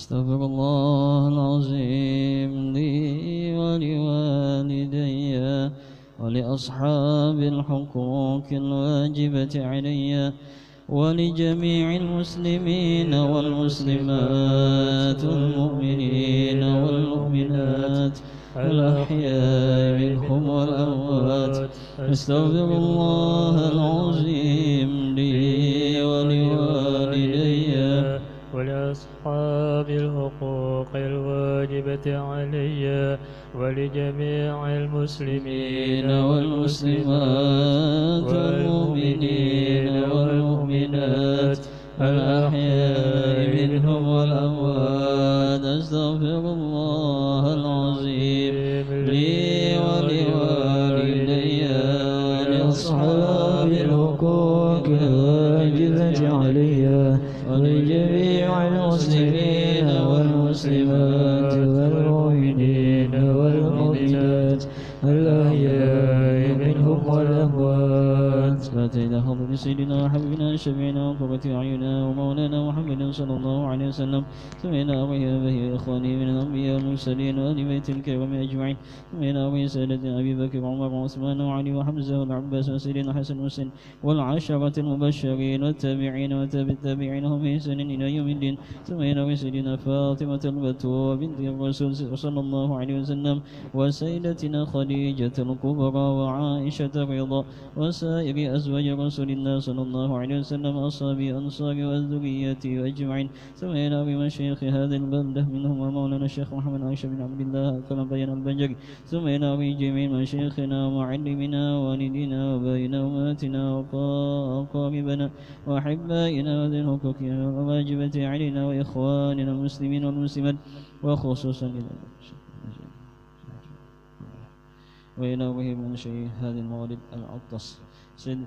استغفر الله العظيم لي ولوالدي ولأصحاب الحقوق الواجبة علي ولجميع المسلمين والمسلمات والمؤمنين والمؤمنات الأحياء منهم والأموات. أستغفر الله العظيم لي ولوالدي ولأصحاب الحقوق الواجبة علي ولجميع المسلمين والمسلمات والمؤمنين والمؤمنات الأحياء منهم والأموات. أستغفر الله العظيم لي ولوالدي ولأصحاب الحقوق الواجبة علي ولجميع المسلمين والمسلمات والمؤمنين والمؤمنات الأحياء منهم والأموات. فاتينا حضرة سيدنا وحبيبنا شفيعنا وقرة أعيننا ومولانا محمد صلى الله عليه وسلم. سمعنا أبي وإخوانه من الأنبياء والمرسلين وآل بيت الكرام أجمعين. سمعنا أبي سادتنا أبي بكر وعمر وعثمان وعلي وحمزة والعباس وسيدنا حسن وحسين والعشرة المبشرين والتابعين وتابع التابعين هم بإحسان إلى يوم الدين. سمعنا أبي سيدنا فاطمة البتول بنت الرسول صلى الله عليه وسلم وسيدتنا خديجة الكبرى وعائشة الرضا وسائر أزواج رسول الله صلى الله عليه وسلم أصحاب أنصار والذرية أجمعين. سمعنا بمشايخ هذه البلدة منهم ومولانا الشيخ محمد عائشة بن عبد الله كما بين البنجري. سمعنا بجميع مشايخنا ومعلمنا ووالدينا وبائنا وأمهاتنا وأقاربنا وأحبائنا وذي الحقوق الواجبة علينا وإخواننا المسلمين والمسلمات وخصوصا وإلى من شيخ هذه الموالد العطس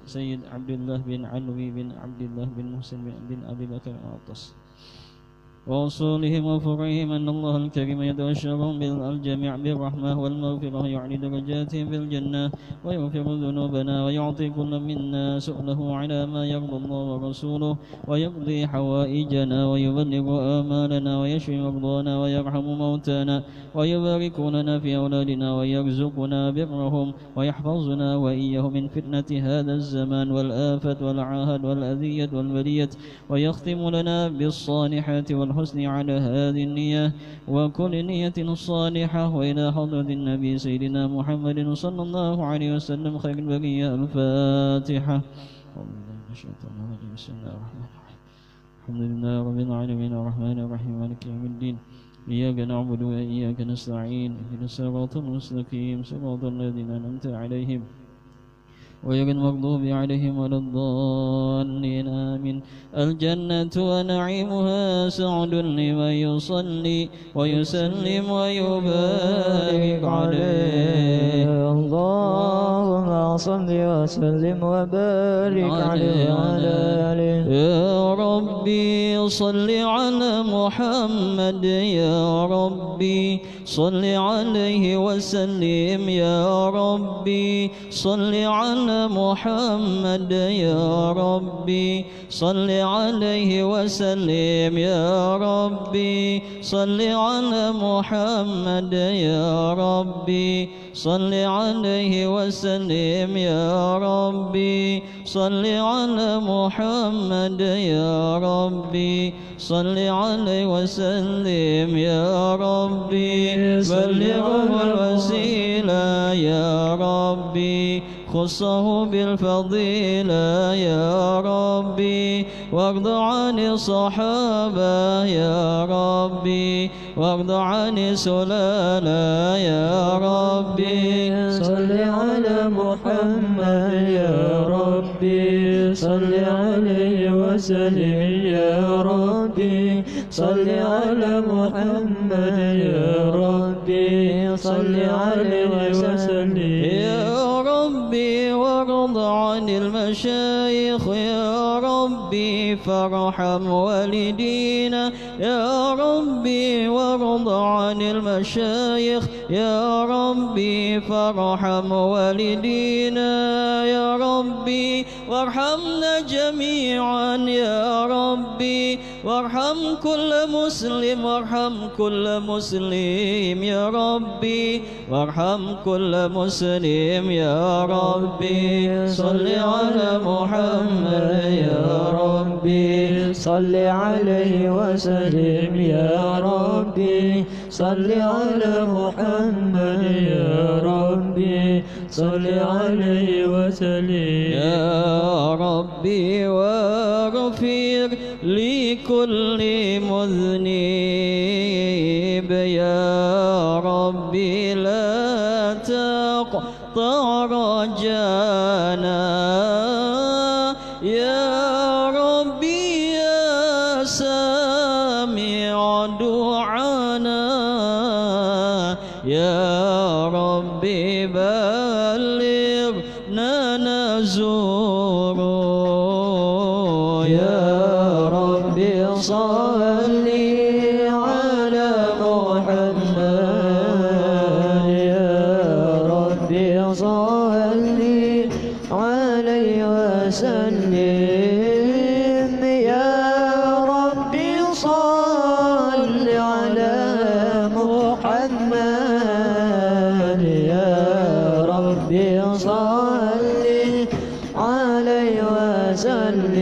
سيد عبد الله بن علوي بن عبد الله بن محسن بن أبي بكر العطس وأصولهم وفرعهم أن الله الكريم يتبشرهم بالجميع بالرحمة والمغفرة ويعلي درجاتهم في الجنة ويغفر ذنوبنا ويعطي كل منا سؤله على ما يرضى الله ورسوله ويقضي حوائجنا ويبلغ آمالنا ويشفي مرضانا ويرحم موتانا ويبارك لنا في أولادنا ويرزقنا برهم ويحفظنا وإياه من فتنة هذا الزمان والآفة والعاهد والأذية والبلية ويختم لنا بالصالحات والحسن على هذه النية وكل نية صالحة. وإلى حضرة النبي سيدنا محمد صلى الله عليه وسلم خير البرية. الفاتحة. بسم الله الرحمن الرحيم. الحمد لله رب العالمين الرحمن الرحيم مالك يوم الدين إياك نعبد وإياك نستعين اهدنا الصراط المستقيم صراط الذين أنعمت عليهم غير المغضوب عليهم ولا الضالين آمين. الجنة ونعيمها سعد لمن يصلي ويسلم ويبارك عليه. اللهم صل وسلم وبارك عليه وعلى آله. يا ربي صل على محمد يا ربي صل عليه وسلم يا ربي صل على محمد يا ربي صل عليه وسلم يا ربي صل على محمد يا ربي صل عليه وسلم يا ربي صل على محمد يا ربي صل عليه وسلم يا ربي بلغه الوسيلة يا ربي خصه بالفضيلة يا ربي وارض عن الصحابة يا ربي وارض عن السلالة يا ربي صل على محمد يا ربي صل عليه وسلم يا ربي صل على محمد يا ربي صل عليه وسلم يا ربي وارض عن المشايخ يا ربي فارحم والدينا يا ربي وارض عن والمشايخ يا ربي فارحم والدينا يا ربي وارحمنا جميعا يا ربي وارحم كل مسلم وارحم كل مسلم يا ربي وارحم كل مسلم يا ربي صل على محمد يا ربي صل عليه وسلم يا ربي صل على محمد يا ربي صل عليه وسلم يا ربي واغفر لكل مذنب يا ربي لا تقطع رجانا يا ربي يا سامع دعانا يا ربي بلغنا نزور يا ربي صل على محمد يا ربي صل عليه وسلم يا ربي صل على محمد يا ربي صل عليه وسلم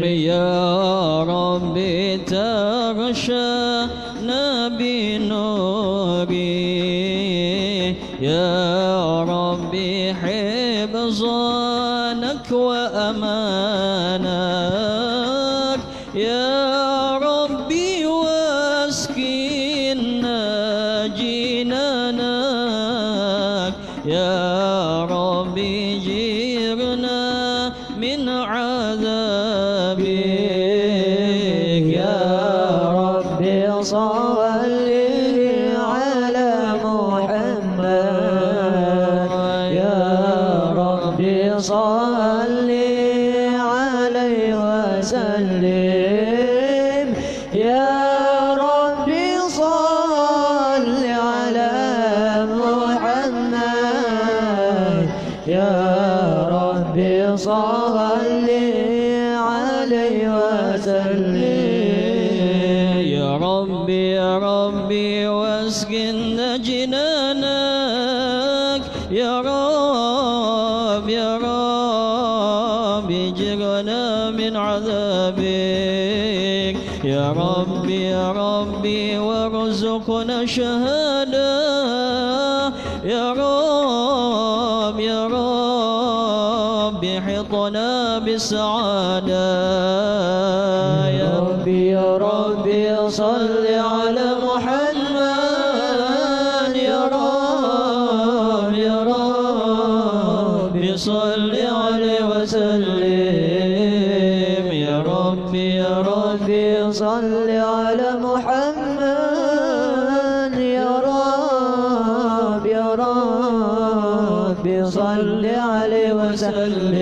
يا ربي تغشانا بنوري يا ربي حفظانك وأمانك يا ربي واسكننا جنانك يا ربي جرنا من عذابك يا ربي صل على محمد يا ربي صل عليه وسلم يا ربي صل على محمد يا ربي صل عليه وسلم يا ربي واسكننا جنانك يا رب جرنا من عذابك يا ربي وارزقنا شهادة يا رب حطنا بالسعادة يا ربي صل على محمد يا ربي صل عليه وسلم يا ربي صل على محمد يا ربي صل عليه وسلم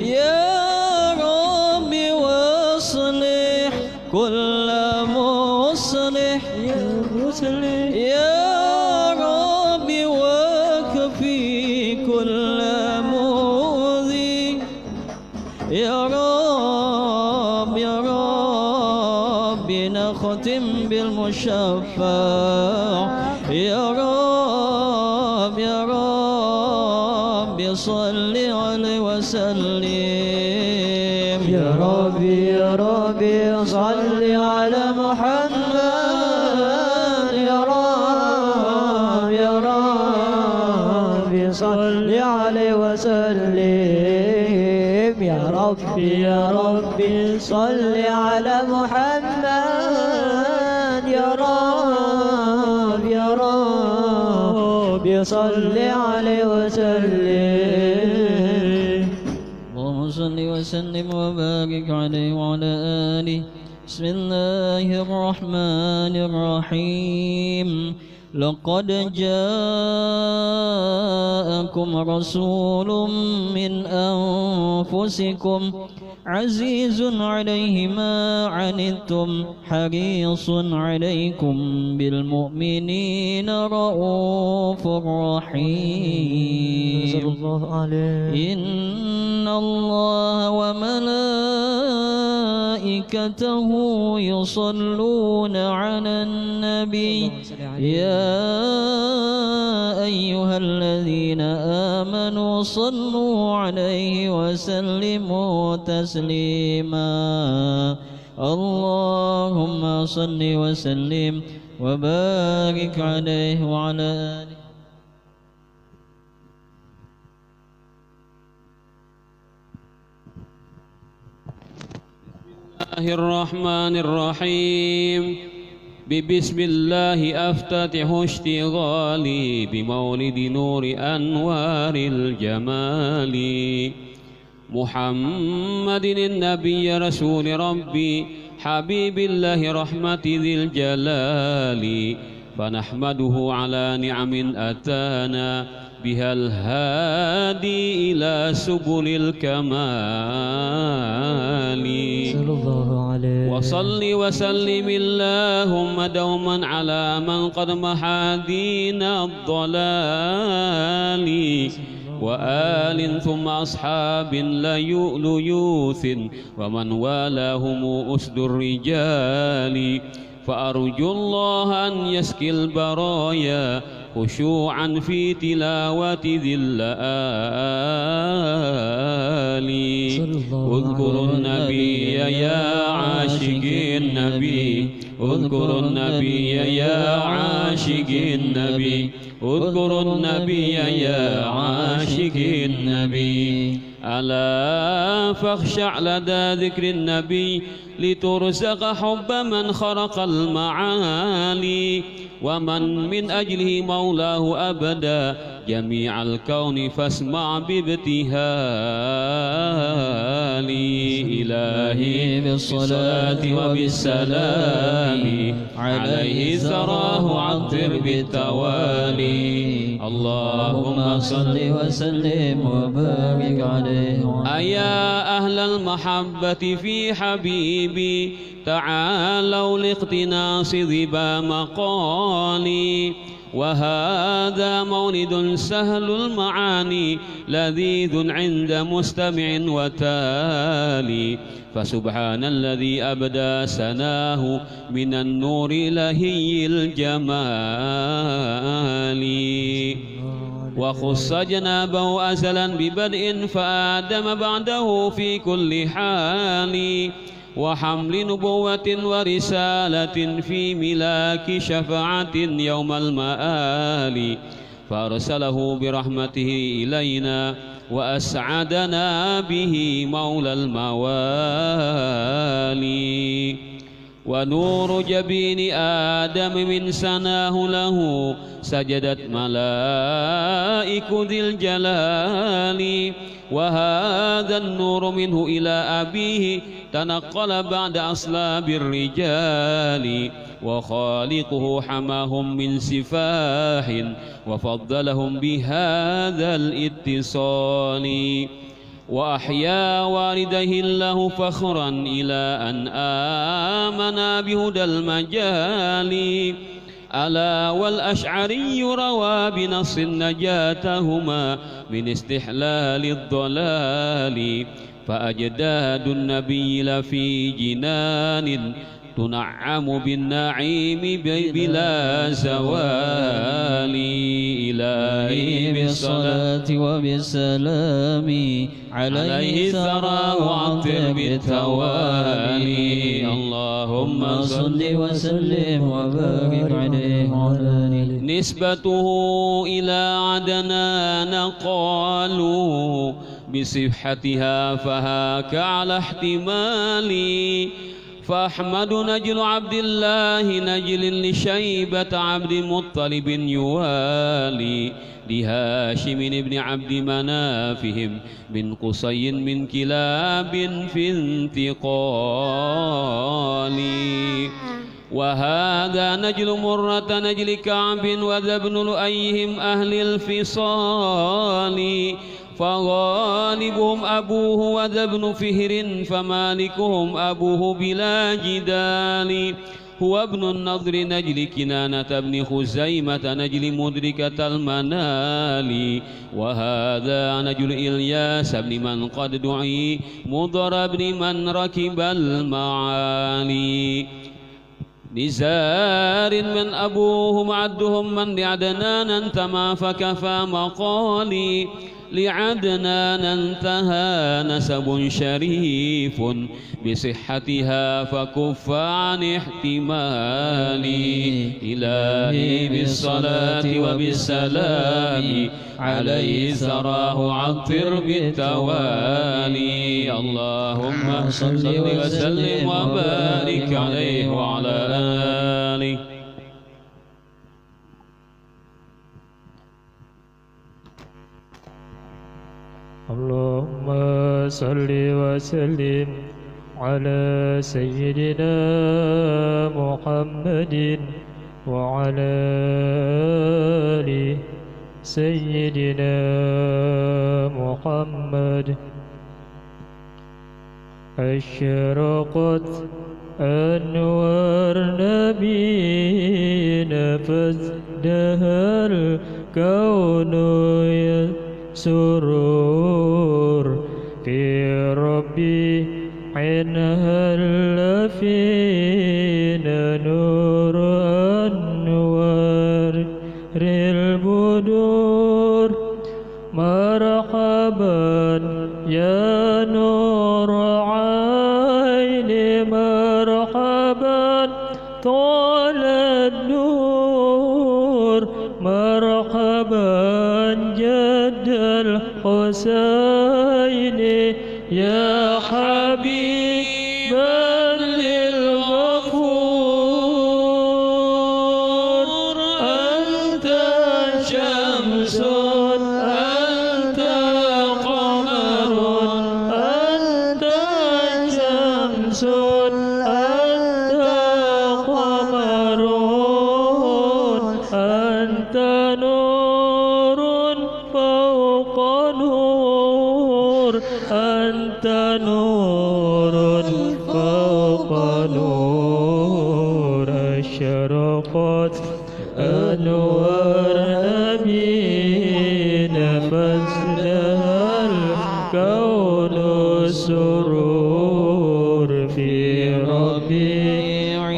يا ربي واصلح كل مصلح يا ربي واكفي كل مؤذي يا رب نختم بالمشفع يا رب صل عليه وسلم يا ربي صل على محمد يا ربي صل عليه وسلم يا ربي صل على محمد يا ربي صل عليه وسلم اللهم صل وسلم وبارك عليه وعلى آله بسم الله الرحمن الرحيم لقد جاءكم رسول من أنفسكم عزيز عليه ما عنتم حريص عليكم بالمؤمنين رؤوف رحيم. إن الله وملائكته يصلون على النبي يا أيها الذين آمنوا صلوا عليه وسلموا تسليما. اللهم صل وسلم وبارك عليه وعلى آله. بسم الله الرحمن الرحيم. ببسم الله أفتتح اشتغالي بمولد نور أنوار الجمال محمد النبي رسول ربي حبيب الله رحمة ذي الجلال. فنحمده على نعم أتانا بها الهادي إلى سبل الكمال. وصل وسلم اللهم دوما على من قد محى دين الضلال وآل ثم أصحاب ليوث ومن والاهم أسد الرجال. فأرجو الله أن يسقي البرايا خشوعا في تلاوة ذي الآل. اذكروا النبي يا عاشق النبي اذكروا النبي يا عاشق النبي اذكروا النبي يا عاشق النبي. ألا فاخشع لدى ذكر النبي لترزق حب من خرق المعالي ومن من أجله مولاه أبدا جميع الكون فاسمع بابتهالي. إلهي بالصلاة وبالسلام عليه ثراه عطر بالتوالي. اللهم صل وسلم وبارك عليه. أيا أهل المحبة في حبيبي تعالوا لاقتناص ذبا مقالي. وهذا مولد سهل المعاني لذيذ عند مستمع وتالي. فسبحان الذي أبدى سناه من النور لهي الجمال. وخص جنابه أزلا ببدء فآدم بعده في كل حال وحمل نبوة ورسالة في ملاك شفاعة يوم المآل. فأرسله برحمته إلينا وأسعدنا به مولى الموالي. ونور جبين آدم من سناه له سجدت ملائك ذي الجلال. وهذا النور منه إلى أبيه تنقل بعد أصلاب الرجال. وخالقه حماهم من سفاح وفضلهم بهذا الاتصال. وأحيا والديه الله فخرا إلى أن آمنا بهدى المجال. ألا والأشعري روى بنص نجاتهما من استحلال الضلال. فأجداد النبي لفي جنان تنعم بالنعيم بلا زوال. إلهي بالصلاة وبالسلام عليه ثرى وعطر بالتوالي. اللهم صل وسلم وبارك عليه وعلى آله. نسبته إلى عدنان قالوا بصحتها فهاك على احتمالي. فأحمد نجل عبد الله نجل لشيبة عبد مطلب يوالي. لهاشم بن عبد منافهم من قصي من كلاب في انتقال. وهذا نجل مرة نجل كعب وذا بن لؤيهم أهل الفصال. فغالبهم أبوه وذا بن فهر فمالكهم أبوه بلا جدال هو ابن النضر نجل كنانة بن خزيمة نجل مدركة المنال وهذا نجل إلياس بن من قد دعي مضر بن من ركب المعالي نزار من أبوهم عدهم من لعدنان انتمى فكفى مقالي لعدنان انتهى نسب شريف بصحتها فكف عن احتمالي إلهي بالصلاة وبالسلام عليه سراه عطر بالتوالي اللهم صل وسلم وبارك عليه وعلى آله. اللهم صل وسلم على سيدنا محمد وعلى آل سيدنا محمد. أشرقت أنوار نبينا فازدهر الكون سرور في ربي حين هل فينا نور أنوار البدور مرحبا يا نور عيني مرحبا طال النور مرحبا جد الحسين يا حبيبا للغفور أنت شمس أنت قمر أنت شمس أنت قمر أنت نور فوق نور أنت نور فوق نور أشرقت أنوار نبينا فازدهر الكون السرور في ربيع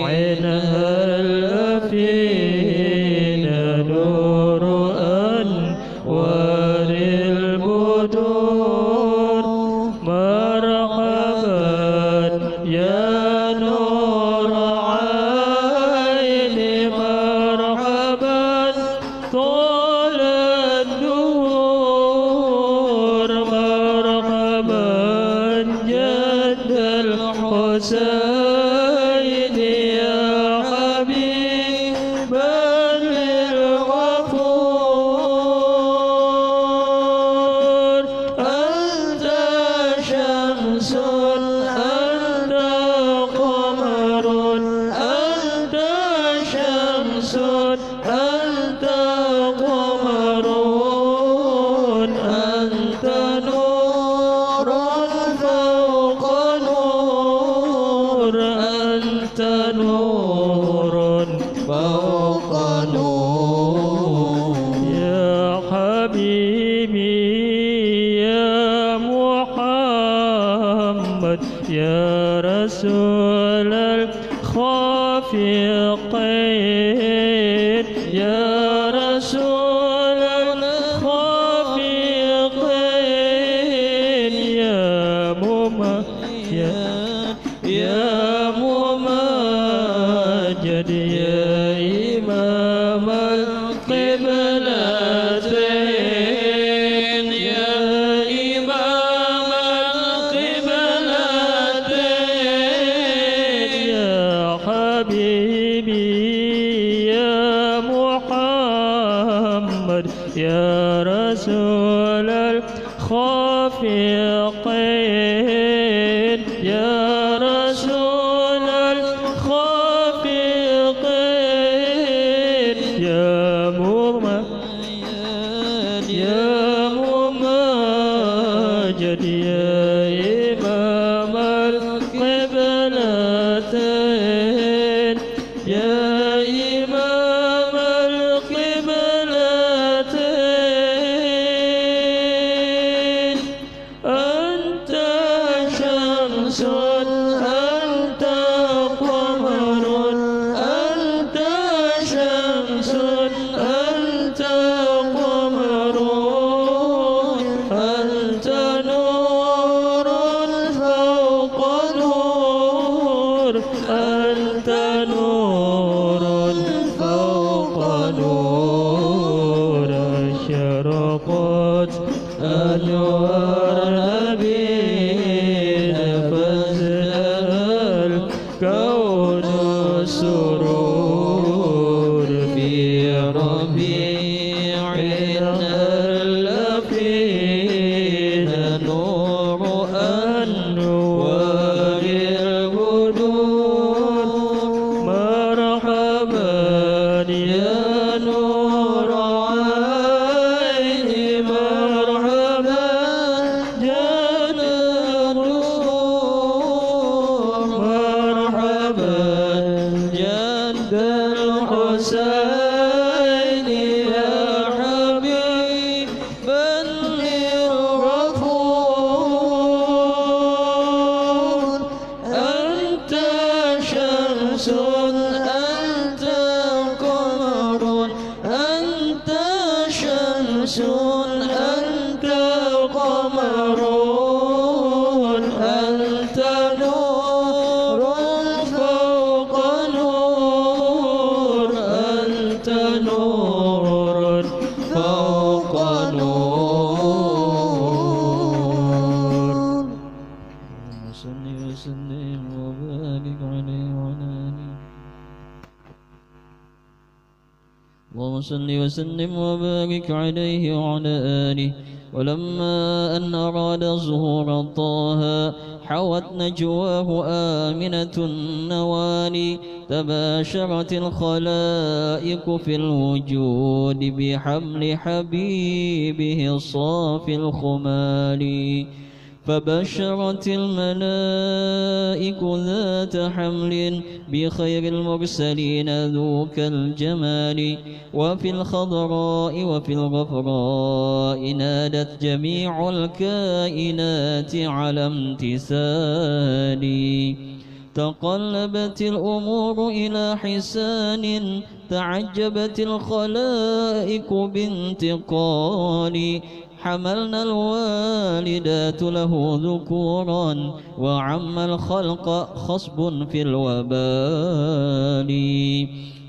هل فينا نور أنوار البدور مرحبا يا نور عيني مرحبا طال النور مرحبا جد الحسين يا حبيبا للغفور أنت شمس أنت قمر أنت شمس أنت قمر أنت نور فوق نور أنت نور فوق نور يا حبيبي يا محمد يا رسول الخافقين يا رسول الخافقين يا ممجد يا إمام القبلتين يا إمام القبلتين يا حبيبي يا محمد يا رسول الخافقين يا رسول الخافقين يا ممجد يا نور عيني مرحبا جان الروح مرحبا جد الحسين يا حبيبا للغفور أنت شمس أنت قمر أنت شمس أنت قمر أنت نور فوق نور أنت نور فوق نور صل وسلم وبارك عليه وعلى آله اللهم صل وسلم وبارك عليه وعلى آله ولما أن أراد ظهور طه حوت نجواه آمنة النوالي تباشرت الخلائق في الوجود بحمل حبيبه الصافي الخمالي فبشرت الملائك ذات حمل بخير المرسلين ذوك الجمال وفي الخضراء وفي الغفراء نادت جميع الكائنات على امتثالي تقلبت الأمور إلى حسان تعجبت الخلائق بانتقالي حملنا الوالدات له ذكورا وعم الخلق خصب في الوبال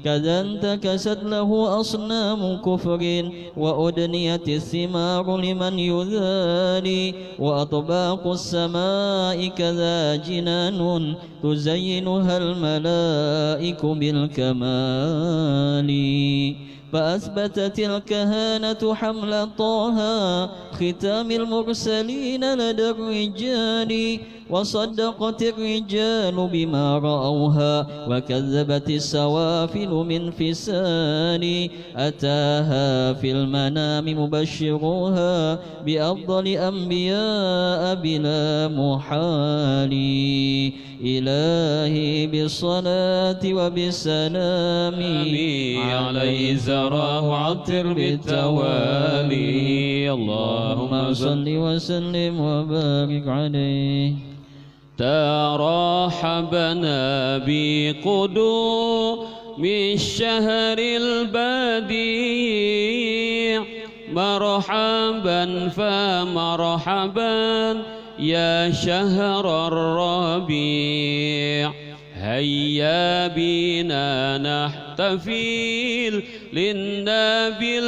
كذا انتكست له أصنام كفر وأدنيت الثمار لمن يذالي وأطباق السماء كذا جنان تزينها الملائك بالكمال فأثبتت الكهانة حمل طه ختام المرسلين لدى الرجال وصدقت الرجال بما رأوها وكذبت السوافل من فسال أتاها في المنام مبشروها بأفضل أنبياء بلا محال إلهي بالصلاة وبالسلام عليه زراه عطر بالتوالي اللهم صل وسلم وبارك عليه ترحبنا بقدوم الشهر البديع مرحبا فمرحبا يا شهر الربيع هيا بنا نحتفل للنبي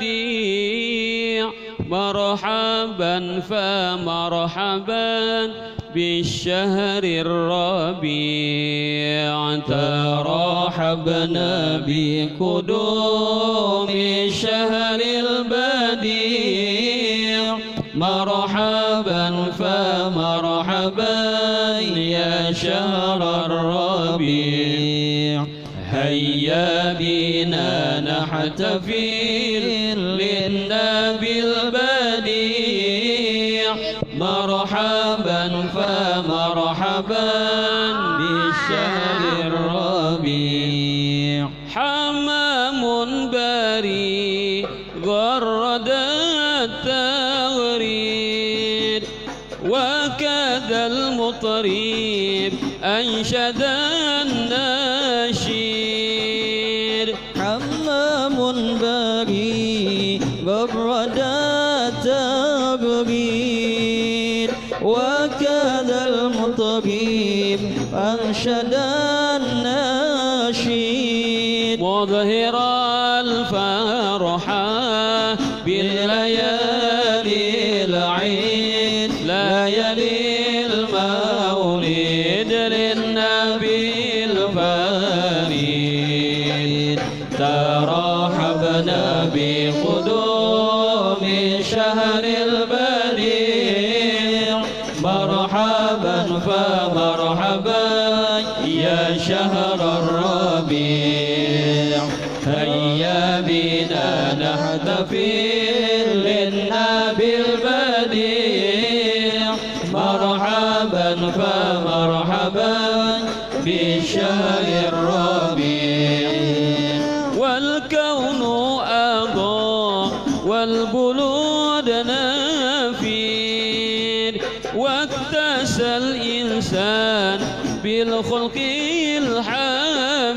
البديع مرحبا فمرحبا بالشهر الربيع ترحبنا بقدوم الشهر البديع مرحبا فمرحبا يا شهر الربيع هيا بنا نحتفل للنبي البديع مرحبا فمرحبا بالشهر الربيع حمام بريء غرد التغريد وكذا المطرب أنشد النشيد حمام بريء غرد التغريد وكذا المطرب أنشد النشيد مظهر الفرحة بالليالي العيد ليالي المولد للنبي الفريد ترحبنا بقدوم شهر البديع مرحبا فمرحبا يا شهر الربيع بنا نحتفل للنبي البديع مرحبا فمرحبا بشهر الربيع والكون أضاء والبلود نافير واكتسى الإنسان بالخلق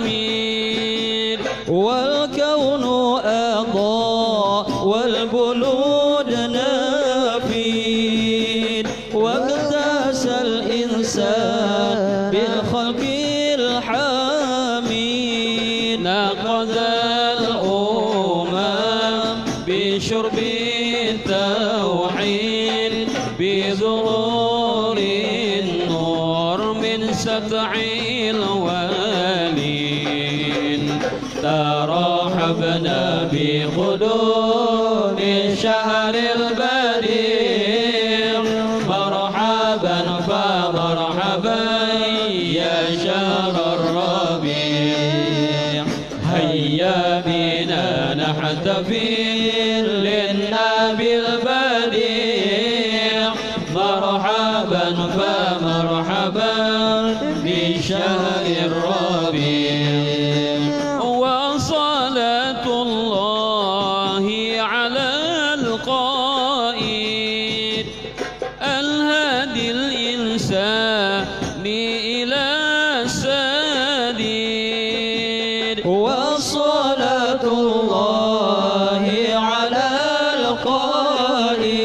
الحميد والكون أضاء والبلود نافير واكتسى الإنسان بالخلق الحميد نقض الأمم بشرب التوحيد بظهور النور من سطع الوالين ترحبنا بقدوم شهر البديع مرحبا فمرحبا يا شهر الربيع هيا بنا نحتفل للنبي البديع مرحبا فمرحبا بشهر الربيع وصلاة الله على القائد الهادي الإنسان إلى السديد وصلاة الله على القائد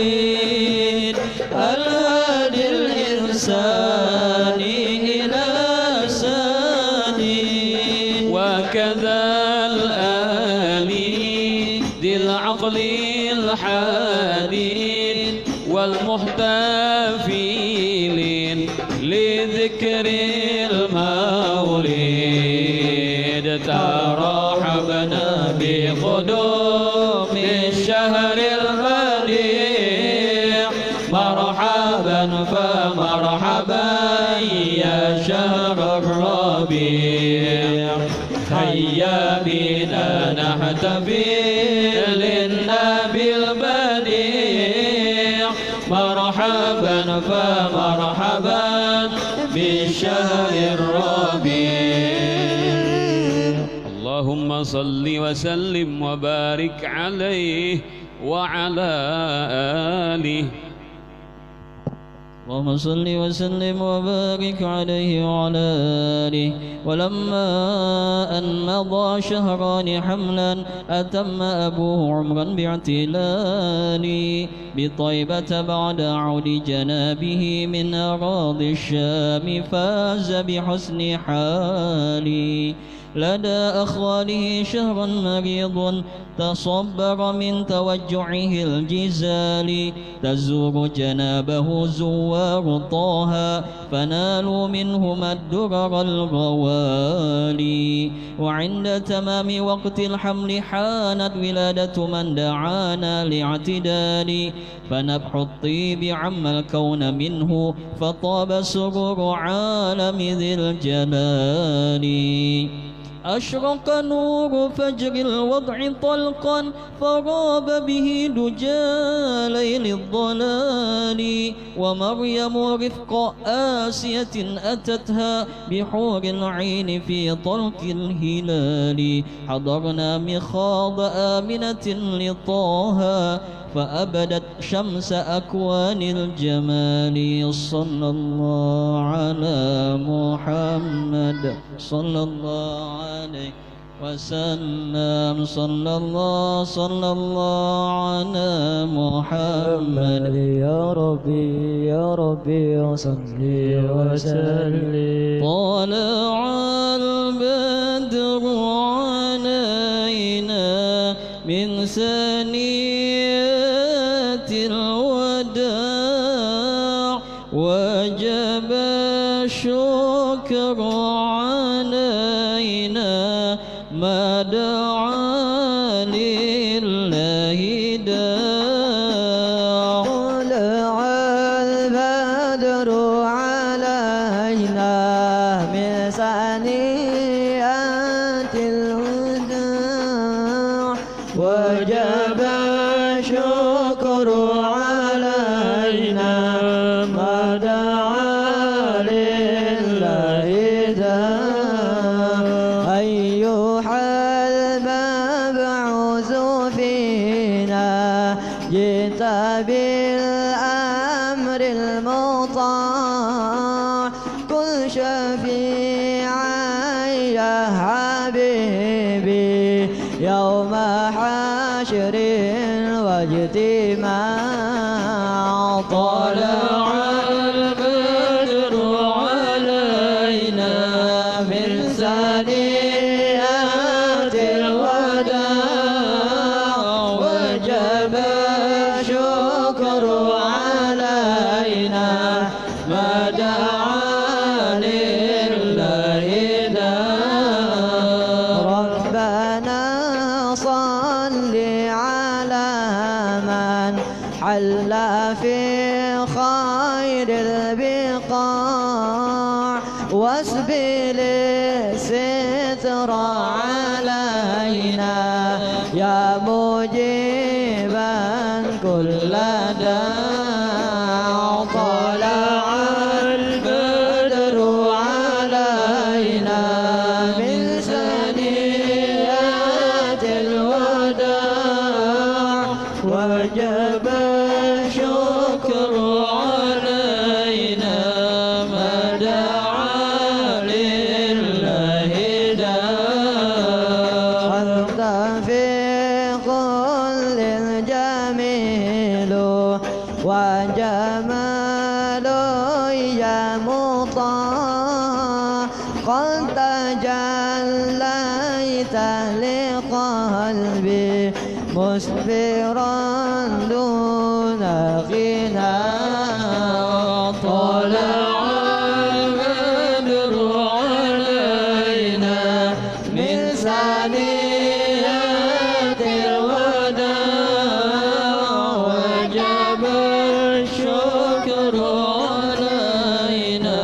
الهادي الإنسان إلى السديد وكذا الآل ذي العقل الحديد والمحتفلين لذكر المولد ترحبنا بقدوم الشهر البديع مرحبا فمرحبا يا شهر الربيع هيا بنا نحتفل للنبي البديع مرحبا فمرحبا بشهر الربيع اللهم صل وسلم وبارك عليه وعلى آله اللهم صل وسلم وبارك عليه وعلى آله ولما أن مضى شهران حملا أتم أبوه عمرا باعتلال بطيبة بعد عود جنابه من أراضي الشام فاز بحسن حالي لدى أخواله شهر مريض تصبر من توجعه الجزال تزور جنابه زوار طه فنالوا منهما الدرر الغوالي وعند تمام وقت الحمل حانت ولادة من دعانا لاعتدال فنبح الطيب عم الكون منه فطاب سرور عالم ذي الجلال أشرق نور فجر الوضع طلقا فغاب به دجى ليل الضلال ومريم رفق آسية أتتها بحور العين في طلق الهلال حضرنا مخاض آمنة لطه فأبدت شمس أكوان الجمال صلى الله على محمد صلى الله عليه وسلم صلى الله على محمد يا ربي صل وسلم طلع البدر علينا من ثنيات الوداع وجب الشكر علينا ما دعا لله داع طلع البدر علينا من ثنيات الوداع وجب الشكر علينا ما دعا لله داع أيها المبعوث فينا جئت بالأمر المطاع كن شفيعا يا حبيبي يوم حشر واجتماع طلع البدر علينا من ثنيات الوداع وجب الشكر علينا ما دعا لله داع ربنا صل على من حل في خير البقاع واسبل الستر علينا يا مجيبا كل داع طلع البدر علينا من ثنيات الوداع وجب الشكر علينا ما دعا لله داع أنت في كل جميل وجمال يا مطاع قد تجليت لقلبي مسفرا دون غنى طلع البدر علينا من ثنيات الوداع وجب الشكر علينا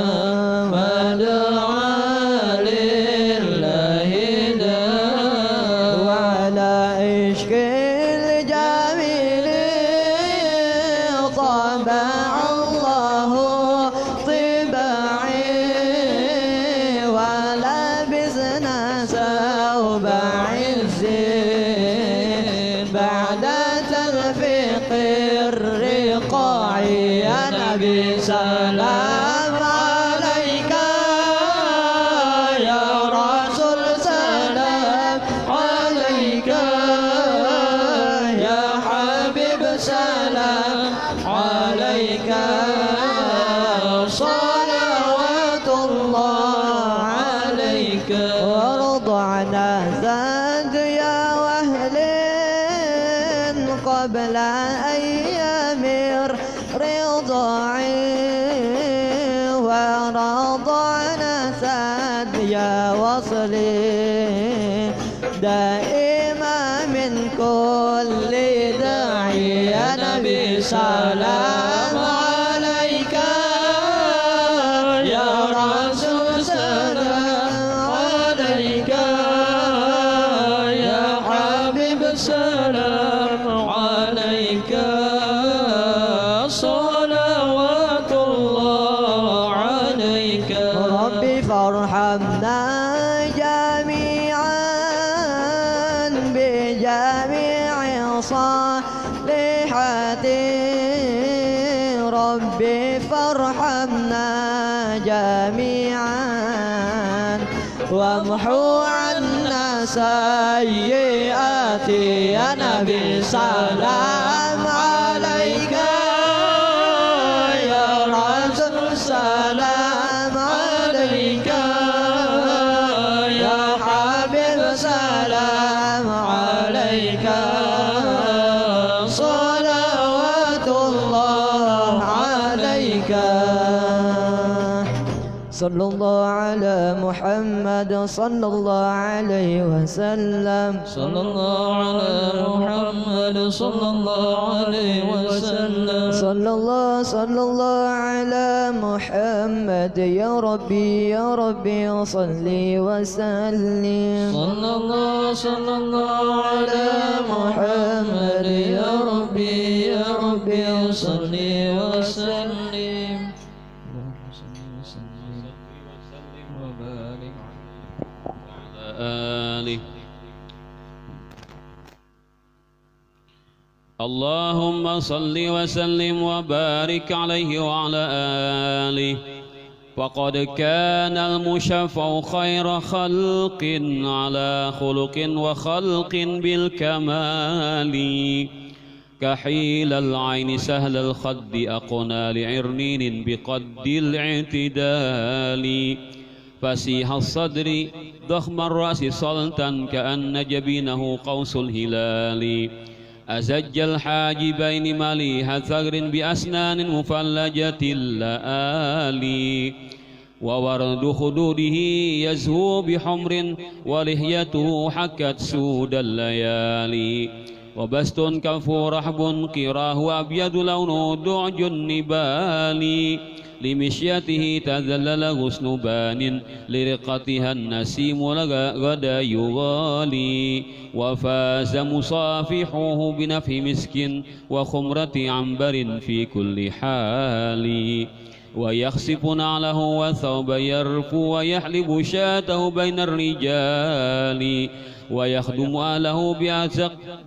ما دعا لله داع وعلى عشق الجميل طبع الله طباعي ولبسنا ثوب عز بعد تلفيق الرقاع يا نبي سلام عليك يا رسول سلام عليك يا حبيب سلام عليك صلوات الله عليك وارض عن ذات يا وهل قبل أيام رضاعي ورضعنا ثدي وصلي دائما من كل داعي يا نبي سلام عليك يا رسول سلام عليك يا حبيب سلام عليك صلوات الله عليك ربي فارحمنا جميعا بجميع صالحات ربي فارحمنا جميعا وامحو عنا سيئات يا نبي سلام عليك يا رسول سلام عليك يا حبيب سلام عليك صلوات الله عليك صلى الله على محمد صلى الله عليه وسلم صلى الله على محمد صلى الله عليه وسلم صلى الله على محمد يا ربي يا ربي صل وسلم صلى الله على محمد يا ربي يا ربي صل وسلم وبارك على آله. اللهم صل وسلم وبارك عليه وعلى آله. فقد كان المشفع خير خلق على خلق وخلق بالكمال، كحيل العين سهل الخد أقنى لعرنين بقد الاعتدال، فسيح الصدر ضخم الرأس صلتا كأن جبينه قوس الهلال، أزج الحاجبين مليح ثغر بأسنان مفلجة اللآلي، وورد خدوده يزهو بحمر ولحيته حكت سود الليالي، وبست كفو رحب قراه أبيض لونه دعج النبال، لمشيته تذلل غصن بان لرقتها النسيم غدا يغالي، وفاز مصافحه بنفح مسك وخمرة عنبر في كل حال، ويخسف نعله وثوب يرفو ويحلب شاته بين الرجال، ويخدم أهله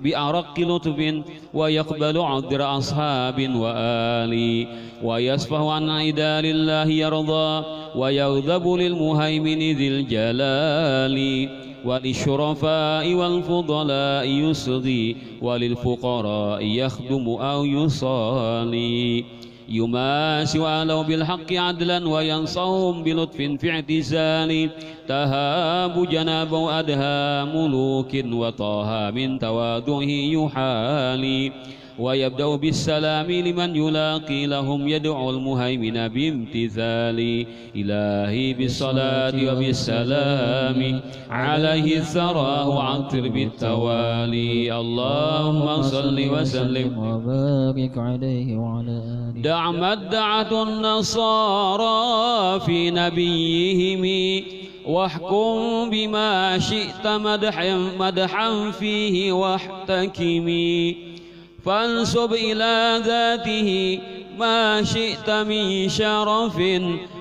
بأرق لطف ويقبل عذر أصحاب وآل، ويصفه عن عدال الله يرضى ويغضب للمهيمن ذي الجلال، وللشرفاء والفضلاء يصغي وللفقراء يخدم أو يصالي، يماسي أهله بالحق عدلا وينصهم بلطف في اعتزال، تهاب جنابه أدهى ملوك وطه من تواضعه يحالي، ويبدأ بالسلام لمن يلاقي لهم يدعو المهيمن بامتثال، إلهي بالصلاة وبالسلام عليه ثراه عطر بالتوالي، اللهم صل وسلم وبارك عليه وعلى آله. دع مدعة النصارى في نبيهم واحكم بما شئت مدحا فيه واحتكمي، فانسب إلى ذاته ما شئت من شرف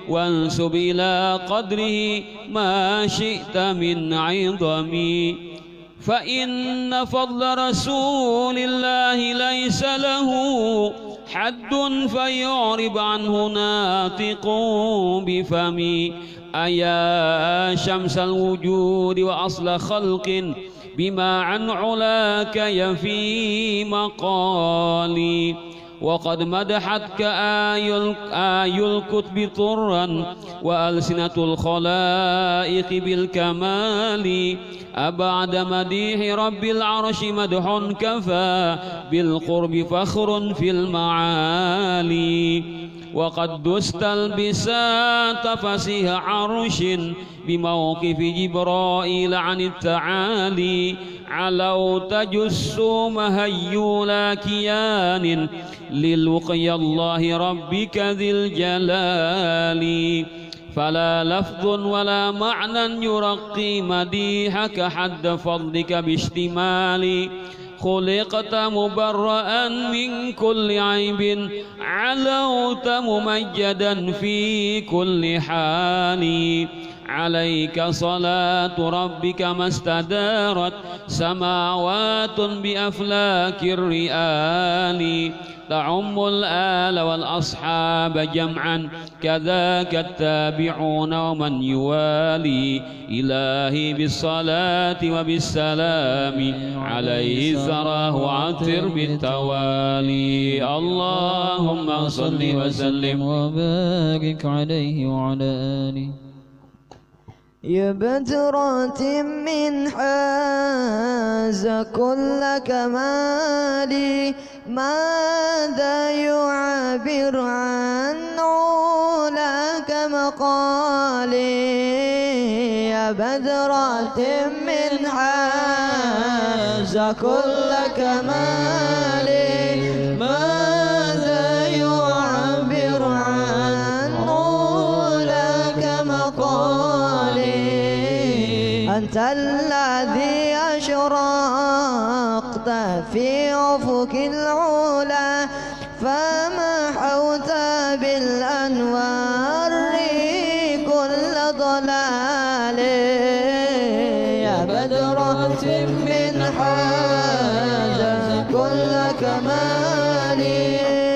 وانسب إلى قدره ما شئت من عظم، فإن فضل رسول الله ليس له حد فيعرب عنه ناطق بفمي، أيا شمس الوجود وأصل خلق بما عن علاك يفي مقالي، وقد مدحتك آي الكتب طرا وألسنة الخلائق بالكمال، أبعد مديح رب العرش مدح كفى بالقرب فخر في المعالي، وقد دست البساط فسيح عرش بموقف جبرائيل عن التعالي، علوت جسوم هيولا كيان للقيا الله ربك ذي الجلال، فلا لفظ ولا معنى يرقي مديحك حد فضلك باشتمال، خلقت مبرأ من كل عيب علوت ممجدا في كل حال، عليك صلاة ربك ما استدارت سماوات بأفلاك الرئال، تعم الآل والأصحاب جمعا كذاك التابعون ومن يوالي، إلهي بالصلاة وبالسلام عليه ثراه عطر بالتوالي، اللهم صل وسلم وبارك عليه وعلى آله. يا بدرة من حاز كل كمالي، ماذا يعبر عن علاك مقالي، يا بدرة من حاز كل كمالي، ماذا يعبر عن أشرقت في أفق العلا فمحوت بالأنوار كل ضلال يا بدرة من حاجة كل كمال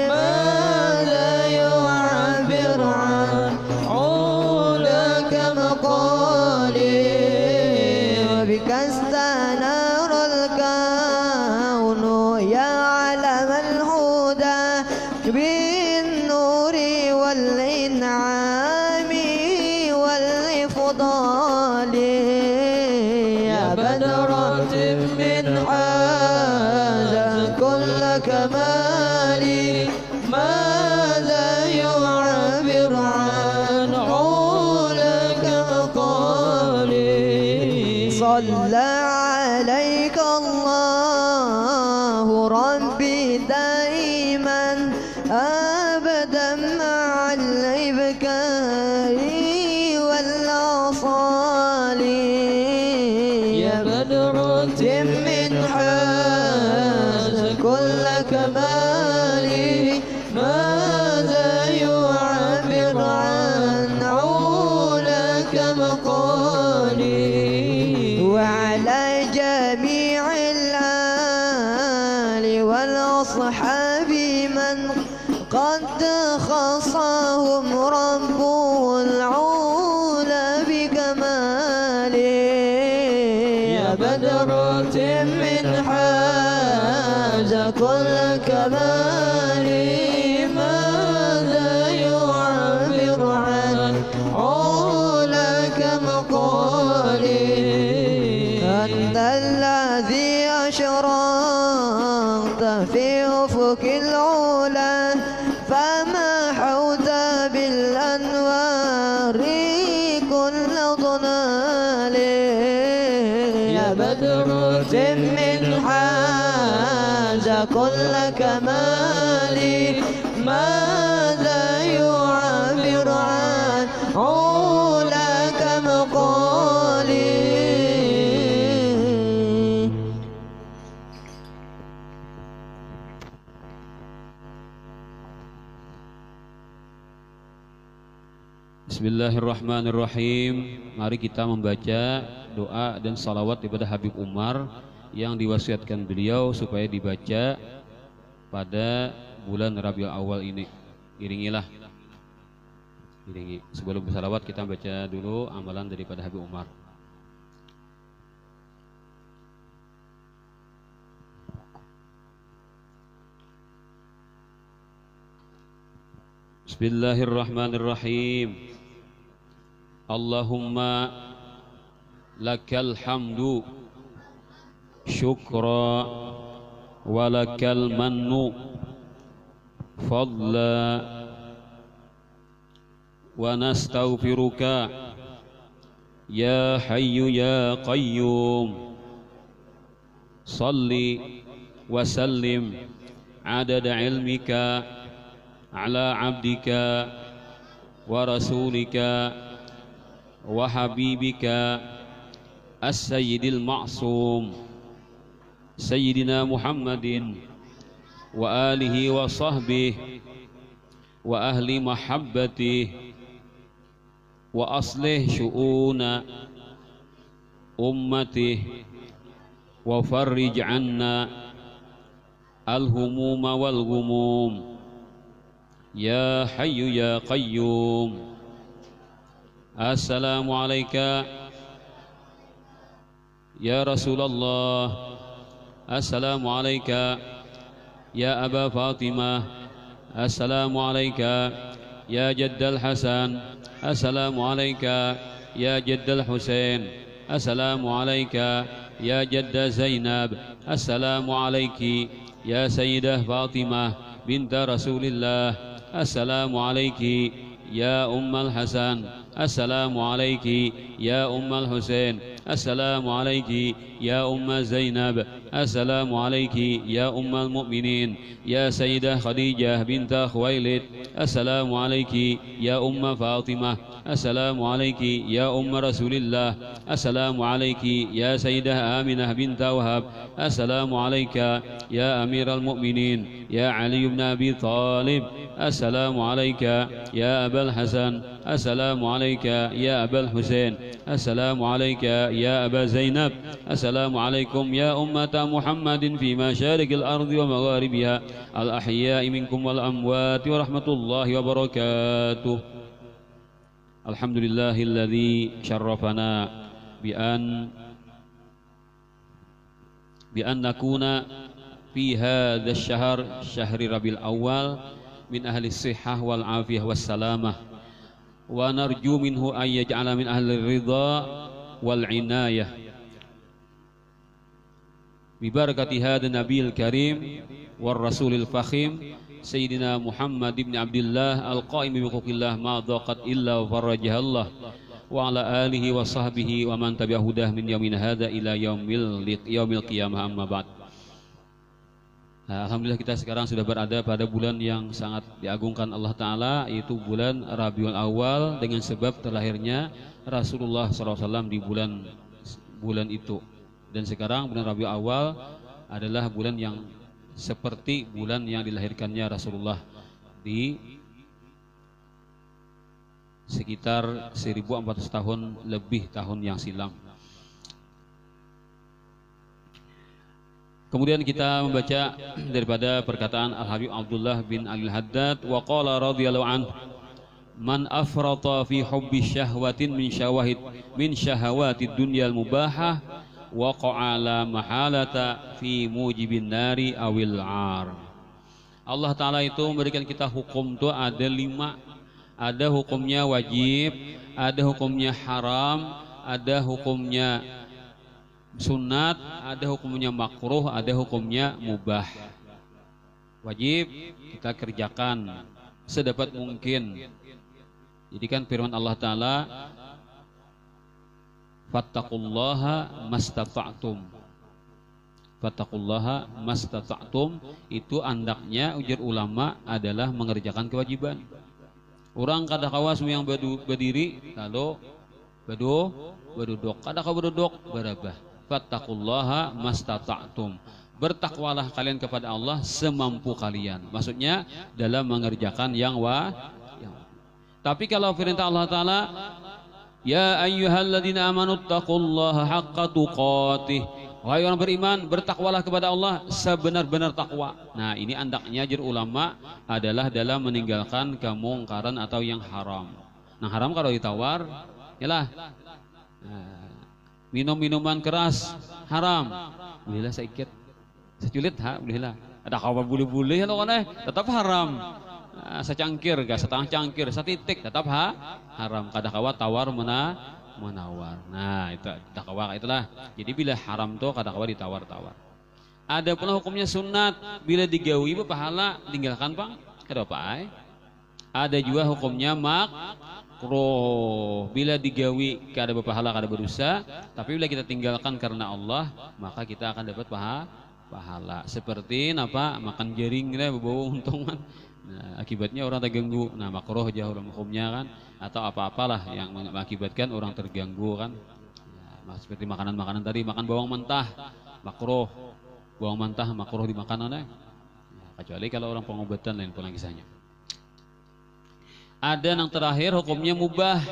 ماذا يعبر عن علاك مقالي وبك استنار الكون يا علم الهدى بالنور والإنعام والإفضال يا بدرة من حاجة كل كمال ماذا يعبر عن علاك مقالي صلى عليك الله ربي دائما أبدا مع الإبكار والأصال يا بدرة من حاجة كل كمال ماذا يعبر عن علاك مقالي وعلى جميع الآل والأصحاب من قد خصهم ربه العلا بكماله يا بدرة من حاجة كل كمال ماذا يعبر عن علاك مقالي أنت الذي أشرقت في أفق العلا فمحوت بالأنوار كل ضلال يا بدرة من حاجة كل كمال ماذا يعبر عن علاك مقالي Bismillahirrahmanirrahim. Mari kita membaca doa dan salawat kepada Habib Umar yang diwasiatkan beliau supaya dibaca pada bulan Rabiul Awal ini. Iringilah. Iringi. Sebelum bersalawat kita baca dulu amalan daripada Habib Umar. Bismillahirrahmanirrahim. Allahumma lakal hamdu syukra wa lakal mannu fadla wa nastaghfiruka ya hayyu ya qayyum salli wa sallim adada ilmika ala abdika wa rasulika wa habibika as-sayyidil ma'sum sayyidina Muhammadin wa alihi wa sahbihi wa ahli mahabbatihi wa aslih syu'una ummatihi wa farrij anna al-humuma wal ghumum ya hayyu ya qayyum. Assalamu alayka ya Rasulullah. Assalamu alayka ya Aba Fatimah. Assalamu alayka ya Jaddal Hasan. Assalamu alayka ya Jaddal Husain. Assalamu alayka ya Jadda Zainab. Assalamu alayki ya Sayyidah Fatimah binta Rasulillah. Assalamu alayki ya Ummal Hasan. Assalamu alayki ya Ummal Husain. السلام عليك يا أم زينب السلام عليك يا أم المؤمنين يا سيدة خديجة بنت خويلد السلام عليك يا أم فاطمة السلام عليك يا أم رسول الله السلام عليك يا سيدة آمنة بنت وهب السلام عليك يا أمير المؤمنين يا علي بن أبي طالب السلام عليك يا أبا الحسن السلام عليك يا أبا الحسين السلام عليك يا أبا زينب السلام عليكم يا أمة محمد في مشارق الأرض ومغاربها الأحياء منكم والأموات ورحمة الله وبركاته. الحمد لله الذي شرفنا بأن نكون في هذا الشهر شهر ربيع الأول من أهل الصحة والعافية والسلامة ونرجو منه أن يجعل من أهل الرضا والعناية ببركة هذا النبي الكريم والرسول الفخيم سيدنا محمد بن عبد الله القائم بحقوق الله ما ضاقت إلا وفرجها الله وعلى آله وصحبه ومن تبع هداه من يومنا هذا إلى يوم القيامة أما بعد. Alhamdulillah kita sekarang sudah berada pada bulan yang sangat diagungkan Allah Ta'ala, yaitu bulan Rabiul Awal, dengan sebab terlahirnya Rasulullah SAW di bulan itu. Dan sekarang bulan Rabiul Awal adalah bulan yang seperti bulan yang dilahirkannya Rasulullah di sekitar 1400 tahun lebih tahun yang silam. Kemudian kita membaca daripada perkataan Al-Habib Abdullah bin Ali Al-Haddad wa qala radhiyallahu anhu man afrata fi hubbi syahwatin min syahawatid dunyal mubahah waqa'a la mahalata fi mujibin nari awil ar. Allah Ta'ala itu memberikan kita hukum itu ada 5. Ada hukumnya wajib, ada hukumnya haram, ada hukumnya sunat, ada hukumnya makruh, ada hukumnya mubah. Wajib kita kerjakan sedapat mungkin. Jadi kan firman Allah Ta'ala, fattaqullaha mastata'tum. Fattaqullaha mastata'tum itu andaknya ujar ulama adalah mengerjakan kewajiban. Orang kadang-kala yang berdiri lalu berduduk, kadang-kala berduduk berabah. Fattaqullaha mastata'tum. Bertakwalah kalian kepada Allah semampu kalian. Maksudnya dalam mengerjakan yang Tapi kalau perintah Allah Ta'ala, ya ayyuhalladzina amanu taqullaha haqqa tuqatih. Wahai orang beriman, bertakwalah kepada Allah sebenar-benar takwa. Nah, ini andaknya jar ulama adalah dalam meninggalkan kemungkaran atau yang haram. Nah, haram kalau ditawar, yalah. Minum minuman keras haram, bolehlah sedikit, seculit bolehlah. Ada kawan boleh-boleh atau aneh, tetap haram. Secangkir, setengah cangkir, setitik, tetap haram. Kadang-kala tawar menawar. Nah, itu dakwa itulah. Jadi bila haram tuh kadang-kala ditawar-tawar. Ada pula hukumnya sunat, bila digawi berpahala, tinggalkan bang, ada apa? Ada juga hukumnya makruh, bila digawi kada berpahala kada berdosa, tapi bila kita tinggalkan karena Allah, maka kita akan dapat pahala. Seperti apa? Makan jaring kita berbau untungan. Nah, akibatnya orang terganggu. Nah, makruh jauh hukumnya kan, atau apa-apalah yang mengakibatkan orang terganggu kan. Ya, seperti makanan-makanan tadi, makan bawang mentah makruh. Bawang mentah makruh dimakan oleh. Ya, kecuali kalau orang pengobatan lain pula kisahnya. Ada yang terakhir hukumnya mubah,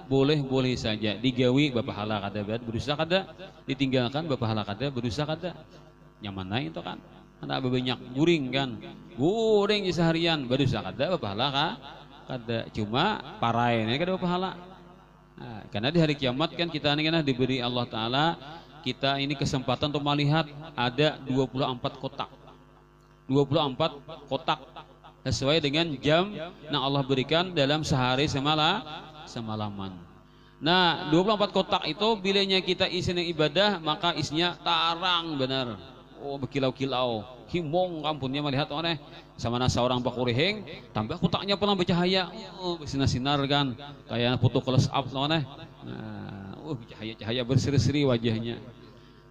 boleh saja digawi berpahala kada berusaha kada, ditinggalkan berpahala kada berusaha kada. Yang mana itu kan? Ada banyak guring kan, guring di seharian berusaha kada berpahala kada. Cuma parai ini kada berpahala. Nah, karena di hari kiamat kan kita ini kan diberi Allah Ta'ala kita ini kesempatan untuk melihat ada 24 kotak. 24 kotak. Sesuai dengan jam yang Allah berikan dalam sehari semalaman. Nah, 24 kotak itu bilanya kita isi dengan ibadah, maka isinya tarang benar. Oh, berkilau-kilau. Himong kampunnya melihat oleh sama nasa orang bakurihing, tambah kotaknya pelan bercahaya. Oh, bersinar-sinar kan, kayak foto close up oleh. Nah, cahaya berseri-seri wajahnya.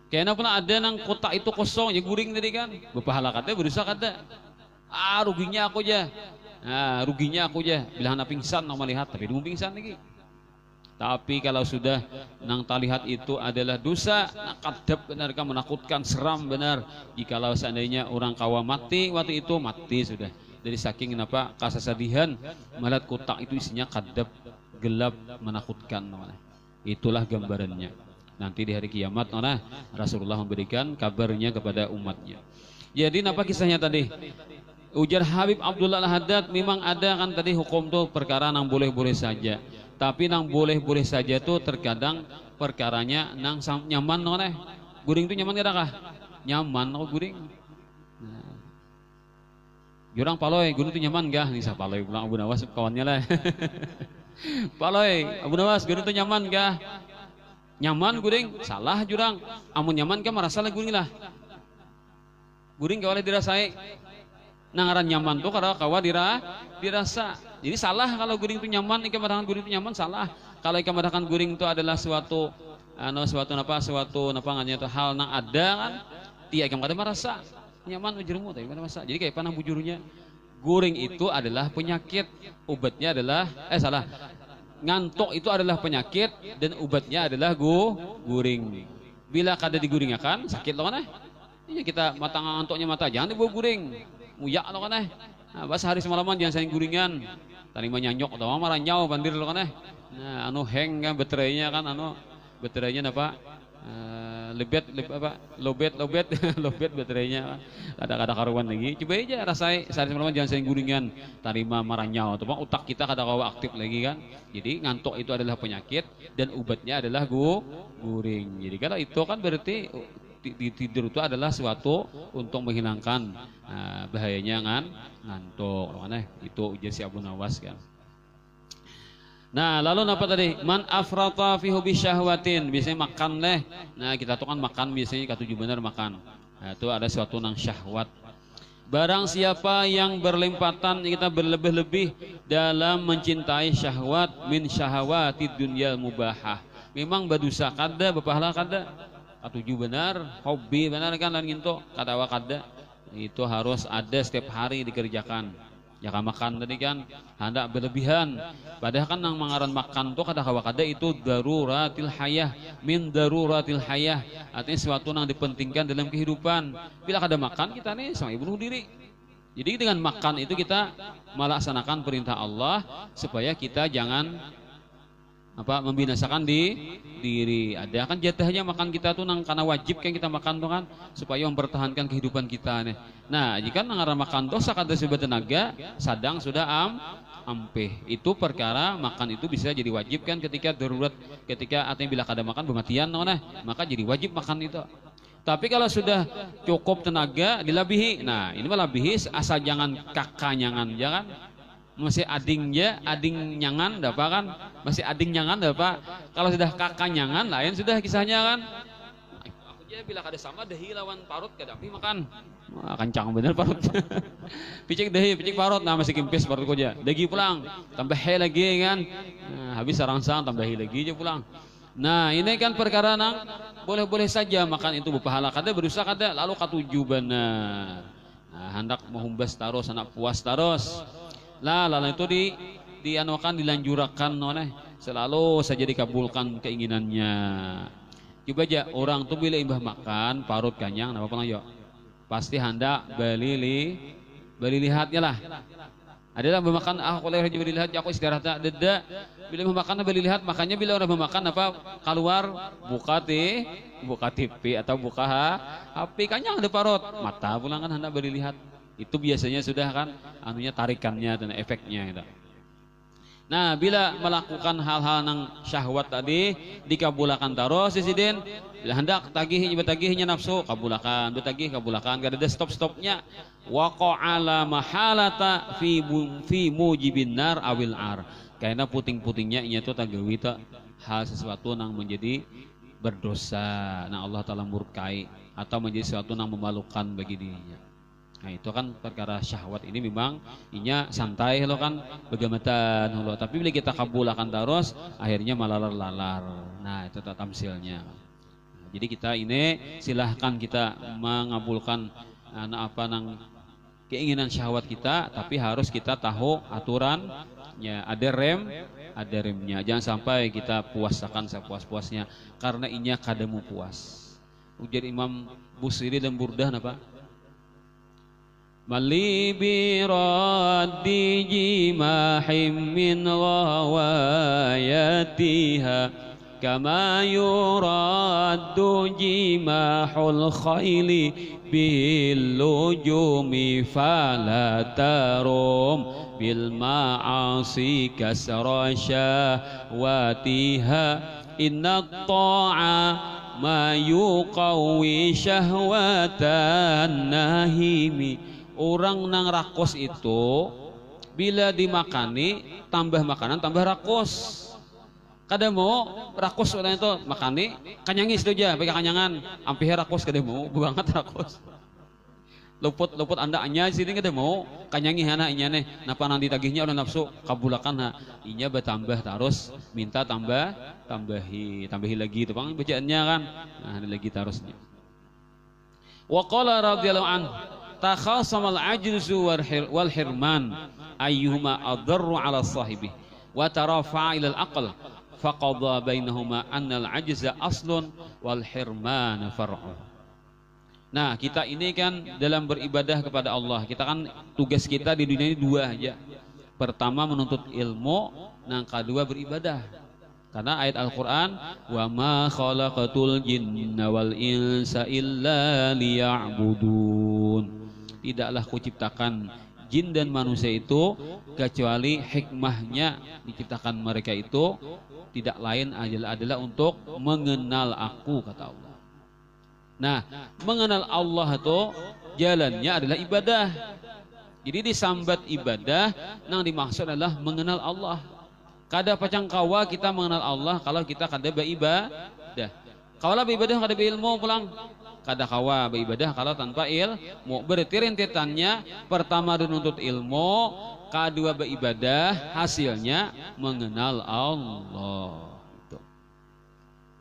Kayaknya pernah ada nang kotak itu kosong, ya guring tadi kan. Berpahala kata, berusaha kata. Ruginya aku aja. Ruginya aku aja. Bila anak pingsan nang melihat, tapi dia pingsan lagi. Tapi kalau sudah nang talihat itu adalah dosa, kadab benar kan, menakutkan, seram benar. Jikalau seandainya orang kawa mati waktu itu, mati sudah. Dari saking kenapa kasasadihan melihat kotak itu isinya kadab, gelap, menakutkan. Itulah gambarannya. Nanti di hari kiamat Rasulullah memberikan kabarnya kepada umatnya. Jadi apa kisahnya tadi? Ujar Habib Abdullah Al-Haddad, memang ada kan tadi hukum tuh perkara nang boleh-boleh saja. Tapi nang boleh-boleh saja tuh terkadang perkaranya nang nyaman guring tuh nyaman kah? Nyaman guring. Nah. Jurang paloy, guring tuh nyaman gak? Nisa paloy pulang Abu Nawas kawannya lah. Paloy, Abu Nawas guring tuh nyaman gak? Nyaman guring, salah jurang. Amun nyaman kan merasa lah guring lah. Guring kawalnya dirasai. Nangaran nyaman tuh kalau kawa dirasa. Jadi salah kalau guring itu nyaman, ikan madakan guring itu nyaman salah. Kalau ikan madakan guring itu adalah suatu hal nang ada kan, dia ikan madakan merasa nyaman ujermu tapi mana masa. Jadi kayak panah bujurnya. Guring itu adalah penyakit, obatnya adalah ngantuk itu adalah penyakit dan obatnya adalah guring. Bila kada diguringakan sakit loh kan? Iya kita mata ngantuknya mata jangan dibawa guring. Muyak lo kan pas hari semalaman jangan saling guringan. Tadi nyanyok atau marah nyau bandir lo kan Nah, hang kan baterainya kan baterainya apa? Lobet baterainya kan. Ada karuan lagi. Coba aja rasai sehari semalaman jangan saling guringan. Tarima marah nyau atau otak kita kada kawa aktif lagi kan. Jadi ngantuk itu adalah penyakit dan obatnya adalah guring. Jadi kalau itu kan berarti tidur itu adalah suatu untuk menghilangkan bahayanya ngantuk. Itu ujar si Abu Nawas kan. Nah, lalu apa tadi? Man afrata fi hubi syahwatin, biasanya makan leh. Nah, kita tuh kan makan biasanya ketujuh benar makan. Nah, itu ada suatu nang syahwat. Barang siapa yang berlimpatan kita berlebih-lebih dalam mencintai syahwat min syahwati dunyal mubahah. Memang berdosa kada, berpahala kada. Ketujuh benar, hobi benar kan dan gitu, kadawa kada. Itu harus ada setiap hari dikerjakan. Jangan makan tadi kan hendak berlebihan. Padahal kan nang mangaran makan tuh kada itu daruratil hayah min daruratil hayah. Artinya sesuatu yang dipentingkan dalam kehidupan. Bila kada makan kita nih sama bunuh diri. Jadi dengan makan itu kita melaksanakan perintah Allah supaya kita jangan membinasakan diri. Ada kan jatahnya makan kita tuh nang karena wajib kan kita makan tuh kan supaya mempertahankan kehidupan kita nih. Nah, jika nangara makan tuh sakada sebuah tenaga sadang sudah ampeh. Itu perkara makan itu bisa jadi wajib kan ketika darurat, ketika artinya bila kada makan bermatian maka jadi wajib makan itu. Tapi kalau sudah cukup tenaga dilabihi. Nah, ini mah labihi asal jangan kakanyangan jangan. Masih ading nyangan dapat kan masih ading nyangan dapat. Kalau sudah kakak nyangan lain sudah kisahnya kan. Aku aja bila kada sama dehi lawan parut kadapi makan. Wah, kencang bener parut. Picik parut nah masih kimpis parut ko aja. Dagi pulang tambah he lagi kan. Nah, habis sarangsang tambah he lagi aja pulang. Nah, ini kan perkara nang boleh-boleh saja makan itu berpahala kada berusaha kada lalu katujuh benar. Nah, hendak mehumbas taros anak puas taros. Lalu itu dilanjurkan selalu saja dikabulkan keinginannya. Coba aja orang tuh bila imbah makan parut kanyang apa yuk pasti hendak beli lihatnya lah. Adalah memakan aku lagi beli lihat aku istirahat deda bila memakan beli lihat makanya bila orang memakan keluar buka TV atau buka HP kanyang ada parut mata pulang kan hendak beli lihat. Itu biasanya sudah kan tarikannya dan efeknya gitu. Nah, bila melakukan hal-hal nang syahwat tadi dikabulakan taruh sisiden bila hendak tagihnya nafsu kabulakan gak ada stopnya waqa'ala mahalata fi mujibin nar awil ar karena puting-putingnya itu tagawi hal sesuatu nang menjadi berdosa nah Allah taala murkai atau menjadi sesuatu nang memalukan bagi dirinya. Nah itu kan perkara syahwat ini memang inya santai lo kan begamatan lo, tapi bila kita kabulakan terus akhirnya malah lalar. Nah itu tamsilnya. Nah, jadi kita ini silahkan kita mengabulkan apa nang keinginan syahwat kita, tapi harus kita tahu aturannya, ada remnya. Jangan sampai kita puasakan sepuas-puasnya karena inya kadamu puas. Ujar Imam Busiri dan Burdah apa? Mali biraddi jimahim min ghawayatiha kama yuraddu jimahul khayli bil lujumi fala tarum bil ma'asi kasra syahwatiha inna ta'a ma yuqawi syahwatan nahimi. Orang nang rakos itu bila dimakani tambah makanan tambah rakos. Kada mau rakos orang itu makani kanyangis itu aja pakai kanyangan ampih rakos kada mau banget rakos. Luput anda anya sini kada mau kanyangi hana inya nih napa nang ditagihnya orang nafsu kabulakan ha inya bertambah terus minta tambahi lagi itu bang bacaannya kan nah ada lagi terusnya. Wa qala radhiyallahu anhu takhasamal ajzu wal hirman ayyuhuma adarru ala sahibi wa tarafa'a ila al-aql faqadha bainahuma anna al-ajza aslun wal hirman far'un. Nah kita ini kan dalam beribadah kepada Allah, kita kan tugas kita di dunia ini dua aja. Pertama menuntut ilmu, yang kedua beribadah. Karena ayat Al-Quran wa ma khalaqatul jinna wal insa illa liya'budun. Tidaklah kuciptakan jin dan manusia itu kecuali hikmahnya diciptakan mereka itu tidak lain adalah untuk mengenal aku, kata Allah. Nah, mengenal Allah itu jalannya adalah ibadah. Jadi disambat ibadah, yang dimaksud adalah mengenal Allah. Kada pacang kawa kita mengenal Allah kalau kita kada beribadah. Kalau beribadah kada berilmu pulang. Kada kawa beribadah kalau tanpa ilmu. Berarti rentetannya pertama menuntut ilmu, kedua beribadah, hasilnya mengenal Allah.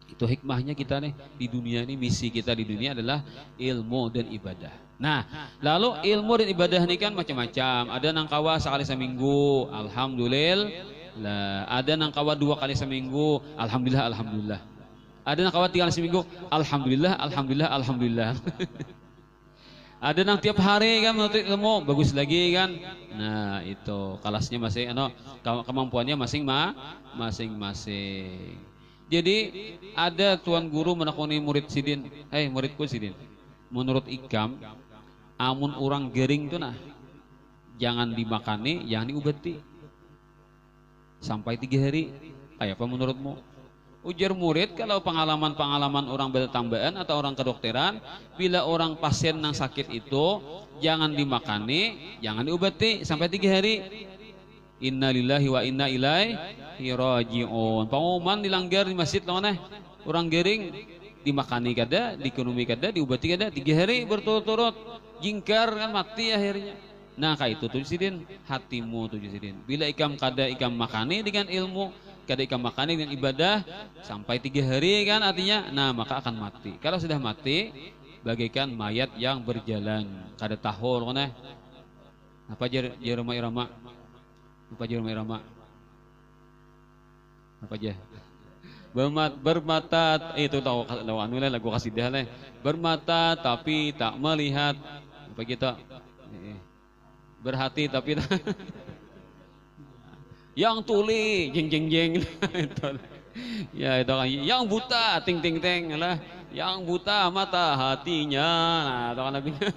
Itu hikmahnya kita nih di dunia ini, misi kita di dunia adalah ilmu dan ibadah. Nah, lalu ilmu dan ibadah ini kan macam-macam. Ada nang kawa sekali seminggu, alhamdulillah. Ada nang kawa 2 kali seminggu, alhamdulillah. Ada nang kawa 3 kali seminggu, alhamdulillah. Ada nang tiap hari kan menuntut ilmu, bagus lagi kan. Nah, itu kelasnya masing kemampuannya masing-masing. Jadi ada tuan guru menakuni murid sidin, muridku sidin. Menurut ikam, amun orang gering tuh nah, jangan dimakani, jangan diobati sampai 3 hari. Kayak apa menurutmu? Ujar murid, kalau pengalaman orang bertambahan atau orang kedokteran, bila orang pasien yang sakit itu jangan dimakani, jangan diobati sampai 3 hari. Innalillahi wa inna ilaihi raji'un. Pengumuman dilanggar di masjid lawan orang gering dimakani kada, dikonomi kada, diobati kada 3 hari berturut-turut, jingkar kan mati akhirnya. Nah kayak itu tujuh sidin, hatimu tujuh sidin. Bila ikam kada ikam makani dengan ilmu, kada ikam makani dengan ibadah sampai 3 hari kan artinya, nah maka akan mati. Kalau sudah mati, bagaikan mayat yang berjalan, kada tahu kan apa irama apa aja bermata itu tahu anu lagu kasidah lah, bermata tapi tak melihat apa kita berhati tapi yang tuli jeng ya itu kan yang buta ting lah, yang buta mata hatinya. Nah itu kan nabinya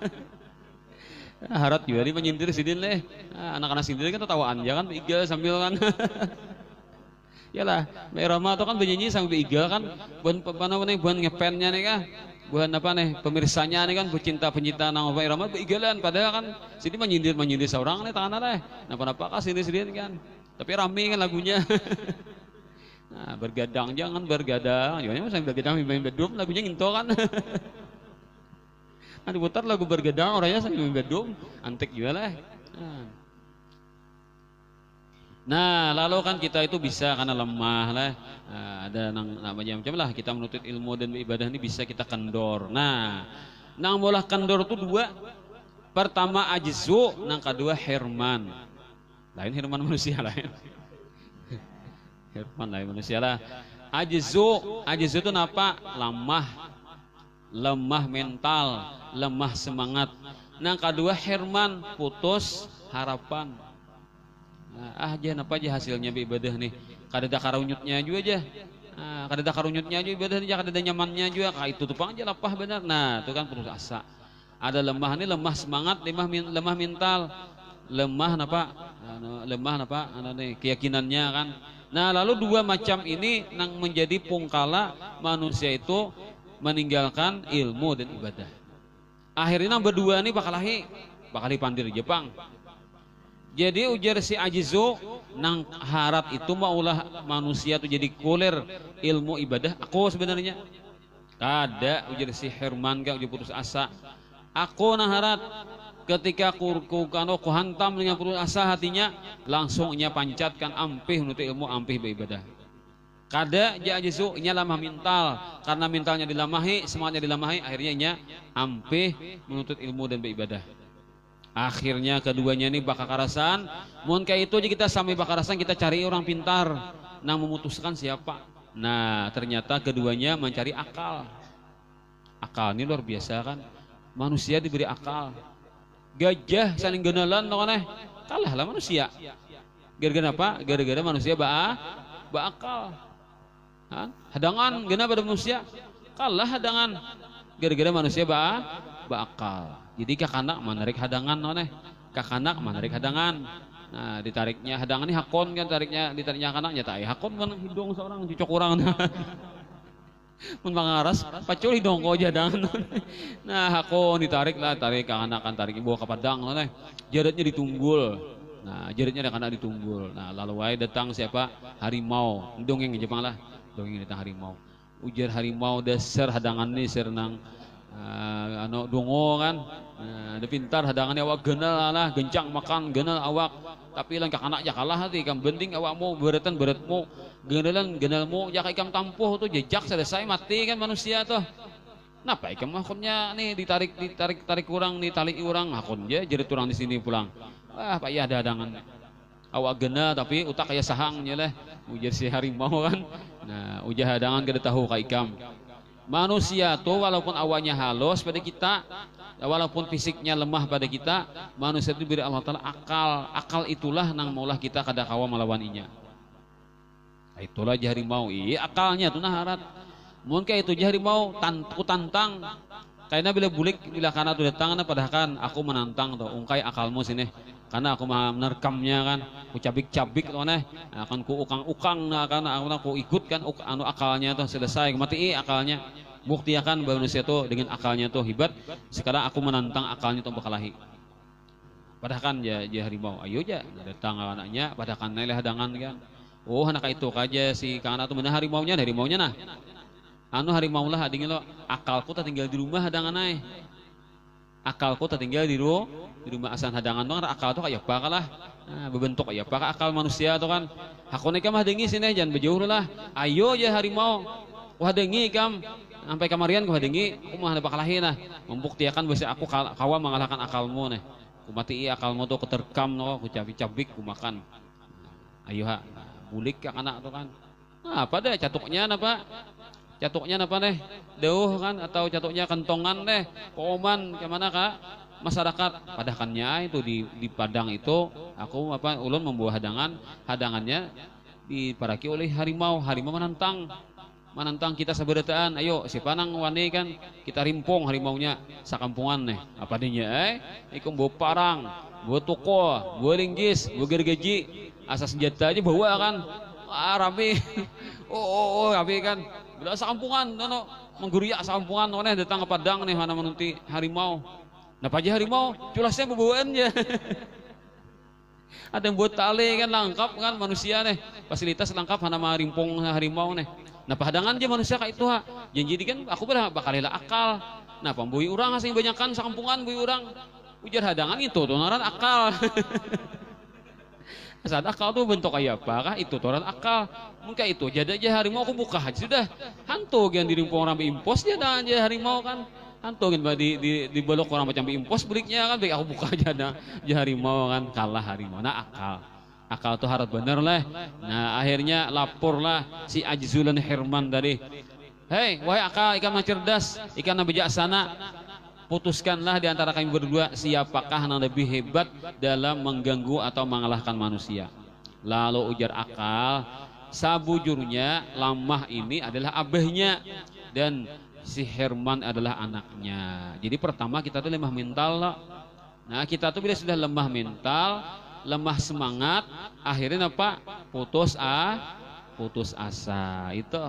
harap juga dia menyindir sidin leh. Anak-anak sindir kan tertawaan jangan igal sambil kan yalah Mbak Rama itu kan bernyanyi sambil igal kan buan ngepennya nih kah, buan apa nih pemirsanya nih kan pecinta nang Mbak Rama berigalan, padahal kan sini menyindir seorang nih tangan leh napa-napa kah sindir kan, tapi rame kan lagunya. Nah bergadang jangan bergadang, jangan sambil bergadang main beduk lagunya nginto kan. Diputar lagu bergedang orangnya sambil bedung, antik juga lah. Nah, lalu kan kita itu bisa karena lemah lah. Nah, ada macam-macam lah kita menuntut ilmu dan ibadah ini bisa kita kendor. Nah, nang bolah kendor itu dua. Pertama ajzu, nang kedua hirman. Lain hirman manusia lain. Hirman lain manusia lah. Ajzu itu apa? Lemah mental, lemah semangat. Nang kedua hirman, putus harapan. Aja apa aja hasilnya ibadah nih. Kadada karunyutnya juga aja. Kadada karunyutnya aja ibadah nih, kadada nyamannya juga. Itu tuh aja lapah benar. Nah, itu kan putus asa. Ada lemah nih, lemah semangat, lemah mental, lemah apa nih keyakinannya kan. Nah, lalu dua macam ini yang menjadi pungkala manusia itu meninggalkan ilmu dan ibadah. Akhirnya berdua ini bakal pandir Jepang. Jadi ujar si ajizu nang harap itu maulah manusia tuh jadi kulir ilmu ibadah. Aku sebenarnya kada ujar si Herman gak ujar putus asa. Aku nang harap ketika ku hantam dengan putus asa hatinya langsung nya pancatkan ampih menuntut ilmu ampih beribadah. Kada ja ajizu nya lamah mental karena mentalnya dilamahi semuanya dilamahi akhirnya nya ampih menuntut ilmu dan beribadah. Akhirnya keduanya ini bakal karasan. Mun kayak itu aja kita sampai bakarasan kita cari orang pintar nah memutuskan siapa. Nah ternyata keduanya mencari akal. Akal ini luar biasa kan. Manusia diberi akal. Gajah saling genalan noneh kalah lah manusia. Gara-gara apa? Gara-gara manusia akal. Hadangan genap pada manusia kalah hadangan gara-gara manusia bakal. Jadi kakanak menarik hadangan noneh, kakanak menarik hadangan. Nah ditariknya hadangan ini hakon kan ditariknya kanaknya tak hakon kan hidung seorang cucok orang. Mun pangaras pacul hidung ko hadangan. Nah hakon ditarik kakanak kan tarik bawa ke padang noneh. Jadatnya ditunggul. Nah jadatnya ada kanak ditunggul. Nah lalu wae datang siapa? Harimau. Dongeng di Jepang lah. Dongeng datang harimau. Ujar harimau dasar hadangan nih serenang dongo kan. Ada pintar hadangannya awak genal lah gencang makan genal awak tapi lang kakanak ya kalah hati kam bending awakmu beratmu genalmu ya ikam tampuh tuh jejak selesai mati kan manusia tuh. Napa ikam akunnya nih ditarik kurang nih tali urang akun je jerit kurang di sini pulang. Wah pak iya ada hadangan. Awak genal tapi utak kayak sahangnya lah. Ujar si harimau kan. Nah ujar hadangan kada tahu ka ikam. Manusia tuh walaupun awalnya halus pada kita, walaupun fisiknya lemah pada kita, manusia itu diberi Allah Ta'ala akal. Akal itulah nang maulah kita kada kawa melawan inya. Nah, itulah harimau. Iya akalnya tuh naharat. Mungkin itu harimau tantang. Karena bila bulik bila kana tuh datang padahal aku menantang tuh ungkai akalmu sini. Karena aku menerkamnya kan, ku cabik-cabik tuh neh, akan ku ukang-ukang nah karena aku ikut kan anu akalnya tuh selesai mati akalnya. Buktiakan bahwa manusia tuh dengan akalnya tuh hebat. Sekarang aku menantang akalnya tuh bakalahi. Padahal kan ya harimau, ayo aja datang anaknya, padahal kan nilai hadangan kan. Oh anak itu aja si kang anak tuh bener harimaunya nah. Anu harimau lah adingin lo, akalku tak tinggal di rumah hadangan naik. Akalku tak tinggal di rumah asan hadangan dong akal tuh kayak apa lah berbentuk kayak apa akal manusia tuh kan hakone kam hadengi sini jangan berjauh lah ayo ya harimau hadengi kam sampai kamarian ku hadengi aku mah bakal lahin nah membuktikan bahwa aku kawa mengalahkan akalmu nih ku mati akalmu tuh keterkam no ku cabik ku makan ayo ha bulik ka anak tuh kan apa deh catuknya napa nih deuh kan atau catuknya kentongan deh koman kemana kak masyarakat padakannya itu di padang itu aku ulun membawa hadangannya diparaki oleh harimau menantang kita sabarataan ayo si panang wani kan kita rimpung harimaunya sakampungan nih apa dinya ikum bawa parang bawa toko bawa linggis bawa gergaji asa senjata aja bawa kan rame rame kan udah sakampungan mengguriak sakampungan datang ke padang nih mana menunti harimau. Nah pagi harimau culasnya bebawaan ya. Ada yang buat tali kan lengkap kan manusia nih fasilitas lengkap hana rimpung harimau nih. Nah padangan aja manusia kayak itu ha. Jadi kan aku bakal akal Nah pembui urang asing banyakan sakampungan bui urang. Ujar hadangan itu tuh ngaran akal. Saat akal tuh bentuk kayak apa kah? Itu toran akal. Mungkin itu jadi aja harimau aku buka aja sudah. Hantu yang dirimpung orang impos dia dah aja harimau kan. Hantu kan di belok orang macam impos beliknya kan baik aku buka aja dah. Aja harimau kan kalah harimau. Nah akal. Akal tuh harus bener lah. Nah akhirnya laporlah si Ajzulan Herman tadi. Hei wahai akal ikan yang cerdas, ikan yang bijaksana. Putuskanlah di antara kami berdua siapakah yang lebih hebat dalam mengganggu atau mengalahkan manusia. Lalu ujar akal, sabujurnya lamah ini adalah abahnya dan si Herman adalah anaknya. Jadi pertama kita tuh lemah mental lah. Nah kita tuh bila sudah lemah mental, lemah semangat, akhirnya apa? Putus asa itu.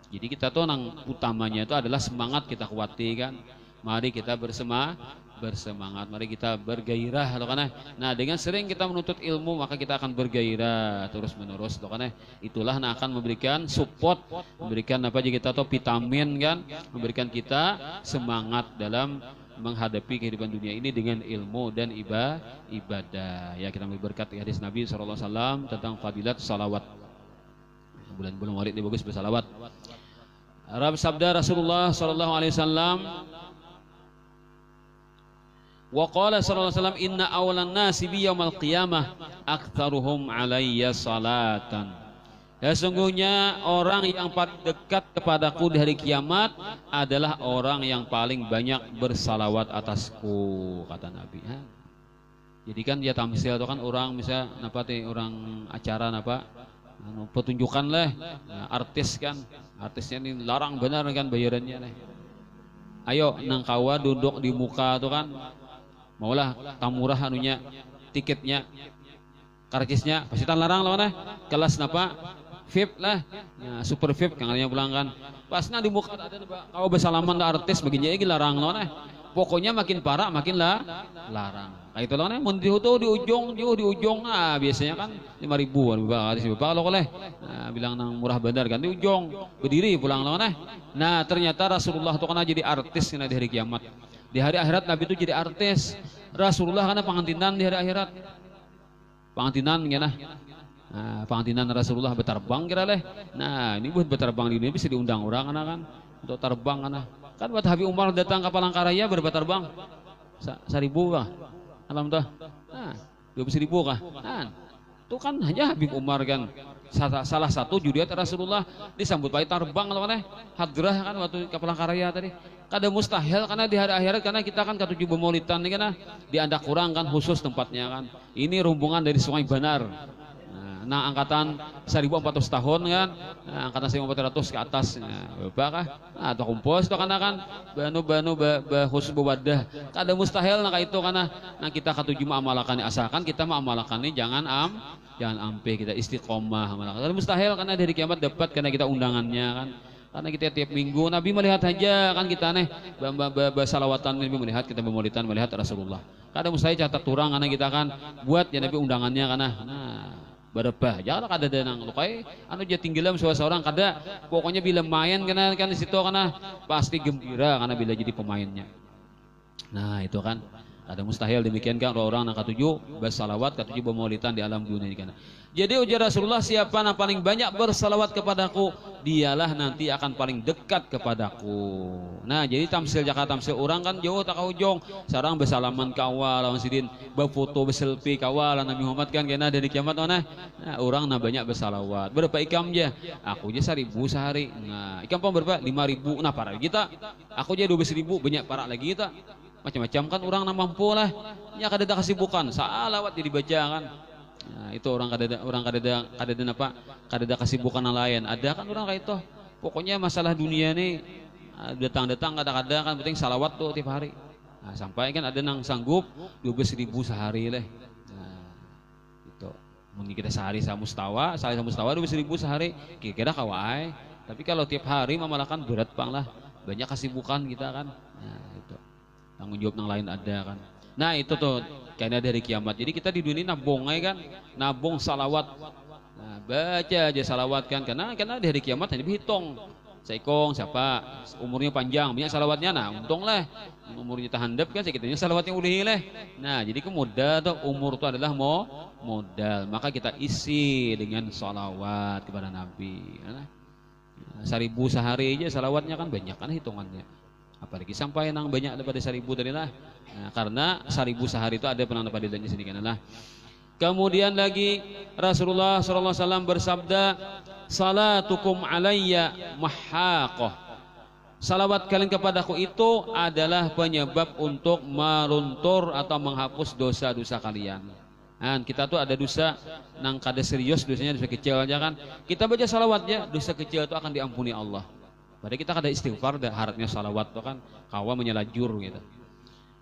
Jadi kita tuh yang utamanya itu adalah semangat kita kuati kan. Mari kita bersemangat, mari kita bergairah loh kan. Nah, dengan sering kita menuntut ilmu maka kita akan bergairah terus menerus loh kan. Itulah yang akan memberikan support, memberikan apa aja kita tahu vitamin kan, memberikan kita semangat dalam menghadapi kehidupan dunia ini dengan ilmu dan ibadah. Ya kita ambil berkat hadis Nabi SAW tentang fadilat salawat. Bulan-bulan Maulid ini bagus bersalawat. Arab sabda Rasulullah SAW. Wa qala sallallahu alaihi wasallam inna awalan nasi bi yaumil qiyamah aktsaruhum alayya salatan. Ya sungguhnya orang yang paling dekat kepadaku di hari kiamat adalah orang yang paling banyak bersalawat atasku kata Nabi. Jadi kan dia tamsil itu kan orang misalnya napa orang acara napa pertunjukan lah artis kan artisnya ini larang benar kan bayarannya nih. Ayo nang kawa duduk di muka tuh kan maulah tamurah anunya tiketnya karcisnya pasti tan larang lah mana kelas napa VIP lah ya, super VIP kangannya pulang kan pasnya di muka ada kau bersalaman lah artis begini lagi larang lah pokoknya makin parah makin larang kayak itu lah mun di ujung nah biasanya kan 5.000 kalau boleh nah, bilang nang murah benar kan di ujung berdiri pulang lah nah ternyata Rasulullah itu kan jadi artis di hari kiamat. Di hari akhirat Nabi itu jadi artis. Rasulullah karena pengantinan di hari akhirat. Pengantinan ya nah. Nah, pengantinan Rasulullah berterbang kira leh. Nah, ini buat berterbang di dunia bisa diundang orang kan untuk terbang kan. Kan buat Habib Umar datang ke Palangkaraya berterbang. 1.000 kah? Alam tuh. Nah, 20.000 kah? Nah, itu kan hanya Habib Umar kan. Salah satu juriat Rasulullah disambut baik terbang loh kan hadrah kan waktu ke Palangkaraya tadi kada mustahil karena di hari akhirat karena kita kan ketujuh bemolitan nih kan di Anda kurang kan khusus tempatnya kan ini rombongan dari Sungai Banar nah angkatan 1.400 tahun kan nah, angkatan 1.400 ke atas kah atau kumpul itu karena kan banu khusus bewadah kada mustahil nah itu karena nah kita ketujuh mengamalkan asalkan kita mengamalkan ini jangan ampe kita istiqomah amalkan mustahil karena dari kiamat dapat karena kita undangannya kan karena kita tiap minggu Nabi melihat aja kan kita nih salawatan Nabi melihat kita memolitan melihat Rasulullah kada mustahil catat turang karena kita kan buat ya Nabi undangannya karena nah berapa jangan kada ada nang lukai anu aja tinggalam seorang kada pokoknya bila main karena kan di situ karena pasti gembira karena bila jadi pemainnya nah itu kan ada mustahil demikian kan orang yang ketujuh bersalawat ketujuh bermaulidan di alam dunia ini kan. Jadi ujar Rasulullah siapa yang paling banyak bersalawat kepadaku dialah nanti akan paling dekat kepadaku. Nah jadi tamsil Jakarta tamsil orang kan jauh tak ujung sarang bersalaman kawal lawan sidin berfoto berselfie kawal Nabi Muhammad kan kena dari kiamat mana nah orang nah banyak bersalawat berapa ikam aja aku aja 1.000 sehari nah ikam pun berapa 5.000 nah parah kita aku aja 12.000 banyak parah lagi kita macam-macam kan orang nak mampu lah ya kada ada kesibukan salawat jadi baca kan nah, itu orang kada ada kesibukan yang lain ada kan orang kayak itu pokoknya masalah dunia nih datang kadang-kadang kan penting salawat tuh tiap hari nah, sampai kan ada nang sanggup 12.000 sehari leh nah itu mungkin kita sehari sama mustawa 12.000 sehari kira-kira kawai tapi kalau tiap hari memalakan berat pang lah banyak kesibukan kita kan nah itu tanggung jawab yang lain ada kan nah itu tuh kayaknya dari kiamat jadi kita di dunia nabung kan nabung salawat nah baca aja salawat kan karena di hari kiamat hanya dihitung Saikong siapa umurnya panjang banyak salawatnya, nah untunglah umurnya tahandap kan sekitanya salawatnya ulih leh. Nah jadi kemudian tuh umur itu adalah modal, maka kita isi dengan salawat kepada Nabi. Nah, 1000 sehari aja salawatnya kan banyak kan hitungannya, apalagi sampai nang banyak daripada 1000 tadi lah. Nah, karena 1000 sehari itu ada penang fadilahnya sedikit lah. Kemudian lagi Rasulullah SAW bersabda, salatukum alayya mahaqah. Salawat kalian kepadaku itu adalah penyebab untuk meruntur atau menghapus dosa-dosa kalian. Nah, kita tuh ada dosa nang kada serius, dosanya dosa kecil aja kan. Kita baca salawatnya, dosa kecil itu akan diampuni Allah. Padahal kita kada istighfar, dan harapnya salawat itu kan kawa menyelajur gitu.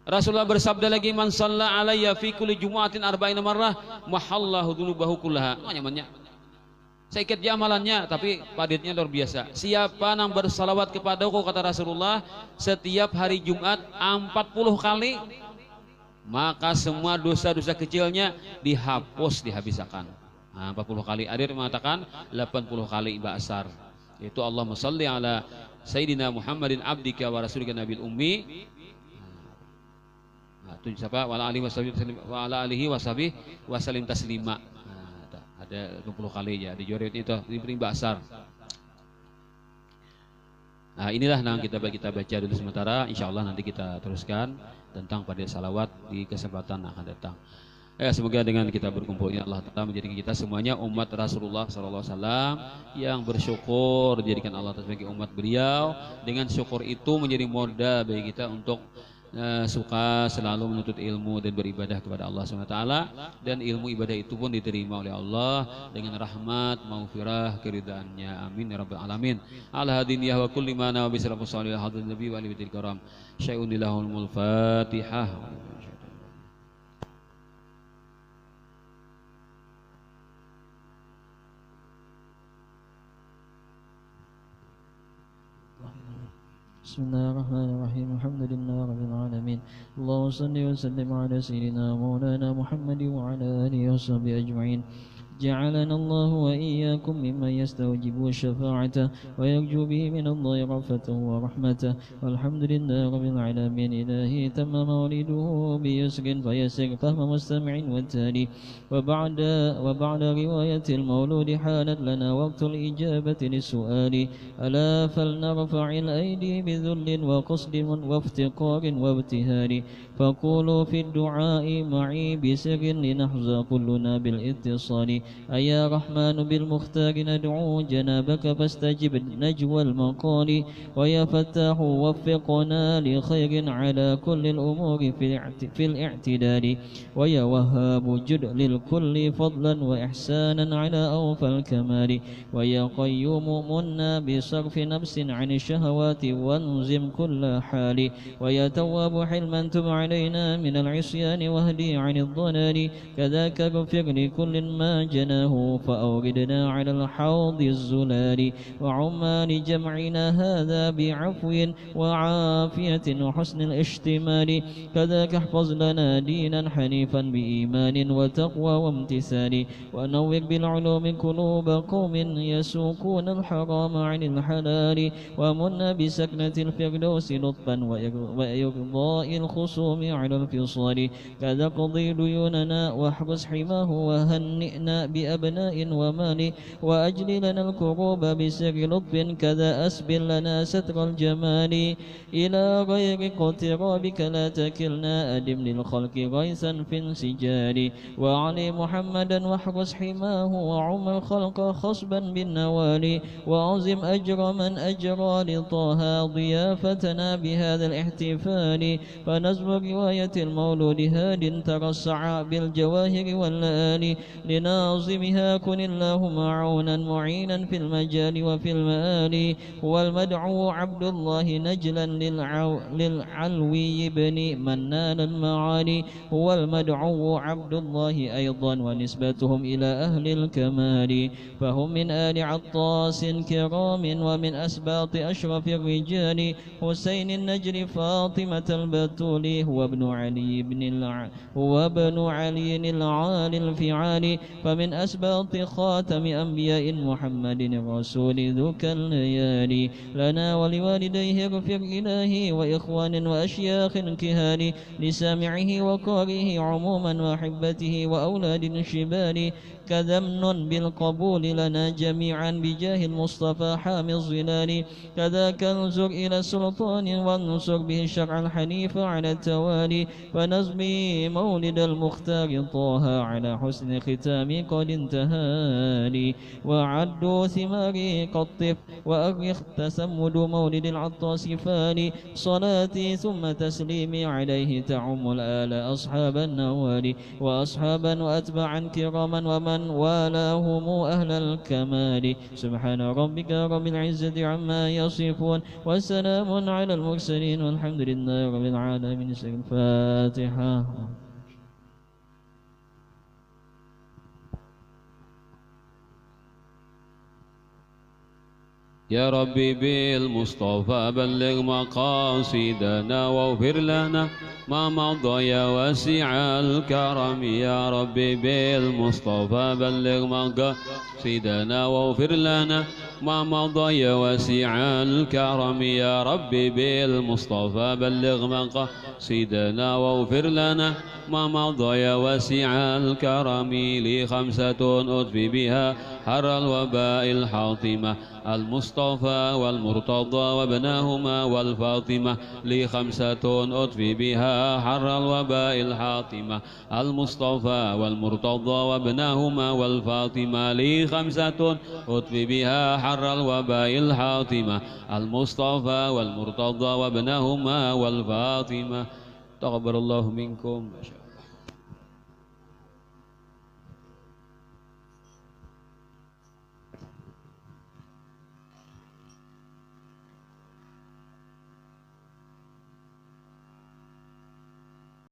Rasulullah bersabda lagi, man shalla alayya fi kulli jumu'atin arba'ina marrah mahallahu dzunubahu kullaha. Nyamannya sedikit amalannya tapi paditnya luar biasa. Siapa yang bersalawat kepadaku, kata Rasulullah, setiap hari Jumat 40 kali, maka semua dosa-dosa kecilnya dihapus, dihabiskan. Nah, 40 kali. Ada yang mengatakan 80 kali ba'asar. Itu Allahumma shalli ala Sayyidina Muhammadin abdika wa rasulika nabil ummi. Nah, itu siapa? Wa ala alihi wasallim taslima. Ada 20 kali ya, di Jorewit itu diberi basar. Nah inilah yang kita baca dulu sementara, insya Allah nanti kita teruskan tentang pada salawat di kesempatan akan datang. Semoga dengan kita berkumpulnya Allah Ta'ala menjadikan kita semuanya umat Rasulullah SAW yang bersyukur, dijadikan Allah Ta'ala sebagai umat beliau. Dengan syukur itu menjadi modal bagi kita untuk suka selalu menuntut ilmu dan beribadah kepada Allah SWT, dan ilmu ibadah itu pun diterima oleh Allah dengan rahmat, maghfirah, keridhaannya. Amin ya rabbal alamin. Ala hadiniyah wa kulli mana wa bisalamu sallallahu alaihi nabi wa alihi karam. Syai'un lillahul Fatihah. بسم الله الرحمن الرحيم الحمد لله رب العالمين اللهم صل وسلم على سيدنا مولانا محمد وعلى آله وصحبه أجمعين جعلنا الله وإياكم ممن يستوجب الشفاعة ويرجو به من الله رأفته ورحمته والحمد لله رب العالمين. إلهي تم مولده بيسر فيسر فهم مستمع والتالي وبعد رواية المولود حانت لنا وقت الإجابة للسؤال ألا فلنرفع الأيدي بذل وقصد وافتقار وابتهال فقولوا في الدعاء معي بسر لنحظى كلنا بالاتصال. أيا رحمن بالمختار ندعو جنابك فاستجب نجوى المقال ويا فتاح وفقنا لخير على كل الأمور في الاعتدال ويا وهاب جد للكل فضلا وإحسانا على أوفى الكمال ويا قيوم منا بصرف نفس عن الشهوات وانزم كل حال ويا تواب حلما تب علينا من العصيان واهدي عن الضلال كذاك اغفر لكل ما جناه فأوردنا على الحوض الزلال وعمان جمعنا هذا بعفو وعافية وحسن الاشتمال كذاك احفظ لنا دينا حنيفا بإيمان وتقوى وامتثال ونور بالعلوم قلوب قوم يسوقون الحرام عن الحلال ومن بسكنة الفردوس لطفا وإرضاء الخصوم على الفصال كذا قضي ديوننا واحرس حماه وهنئنا بأبناء ومال وأجل لنا الكروب بسر لطف كذا أسبل لنا ستر الجمال إلى غير اقترابك لا تكلنا أدم للخلق غيثا في انسجال وعلي محمدا واحرس حماه وعم الخلق خصبا بالنوال وعزم أجر من أجرى لطه ضيافتنا بهذا الاحتفال فنزم رواية المولود هاد ترصع بالجواهر واللآل لناظمها كن اللهم عونا معينا في المجال وفي المآل هو المدعو عبد الله نجلا للعلوي بن منان المعالي هو المدعو عبد الله أيضا ونسبتهم إلى أهل الكمال فهم من آل عطاس كرام ومن أسباط أشرف الرجال الجاني حسين النجر فاطمة البتول هو ابن علي العالي الفعال فمن أسباط خاتم أنبياء محمد الرسول ذوك الليالي لنا ولوالديه اغفر إلهي وإخوان وأشياخ كهان لسامعه وقارئه عموما وأحبته وأولاد شبال كذمن بالقبول لنا جميعا بجاه المصطفى حامي الظلال كذاك انظر إلى السلطان وانصر به الشرع الحنيف على التوالي ونظمي مولد المختار طه على حسن ختام قد انتهى لي وعدوا ثماري قطف وأرخ تسمد مولد العطاس فاني صلاتي ثم تسليمي عليه تعم الآل أصحاب النوال وأصحابا وأتباعا كراما ومن والاهم أهل الكمال سبحان ربك رب العزة عما يصفون وسلام على المرسلين والحمد لله رب العالمين. الفاتحة. يا ربي بالمصطفى بلغ مقاصدنا واغفر لنا ما مضى يا واسع الكرم. يا ربي بالمصطفى بلغ مقاصدنا واغفر لنا ما مضى يا واسع الكرم. يا ربي بالمصطفى بلغ مقاصدنا واغفر لنا ما مضى يا واسع الكرم. لي خمسة أطفي بها حر الوباء الحاطمة المصطفى والمرتضى وابناهما والفاطمة. لي خمسة أطفي بها حر الوباء الحاطمة المصطفى والمرتضى وابناهما والفاطمة. لي خمسة أطفي بها حر الوباء الحاطمة المصطفى والمرتضى وابناهما والفاطمة. تقبل الله منكم.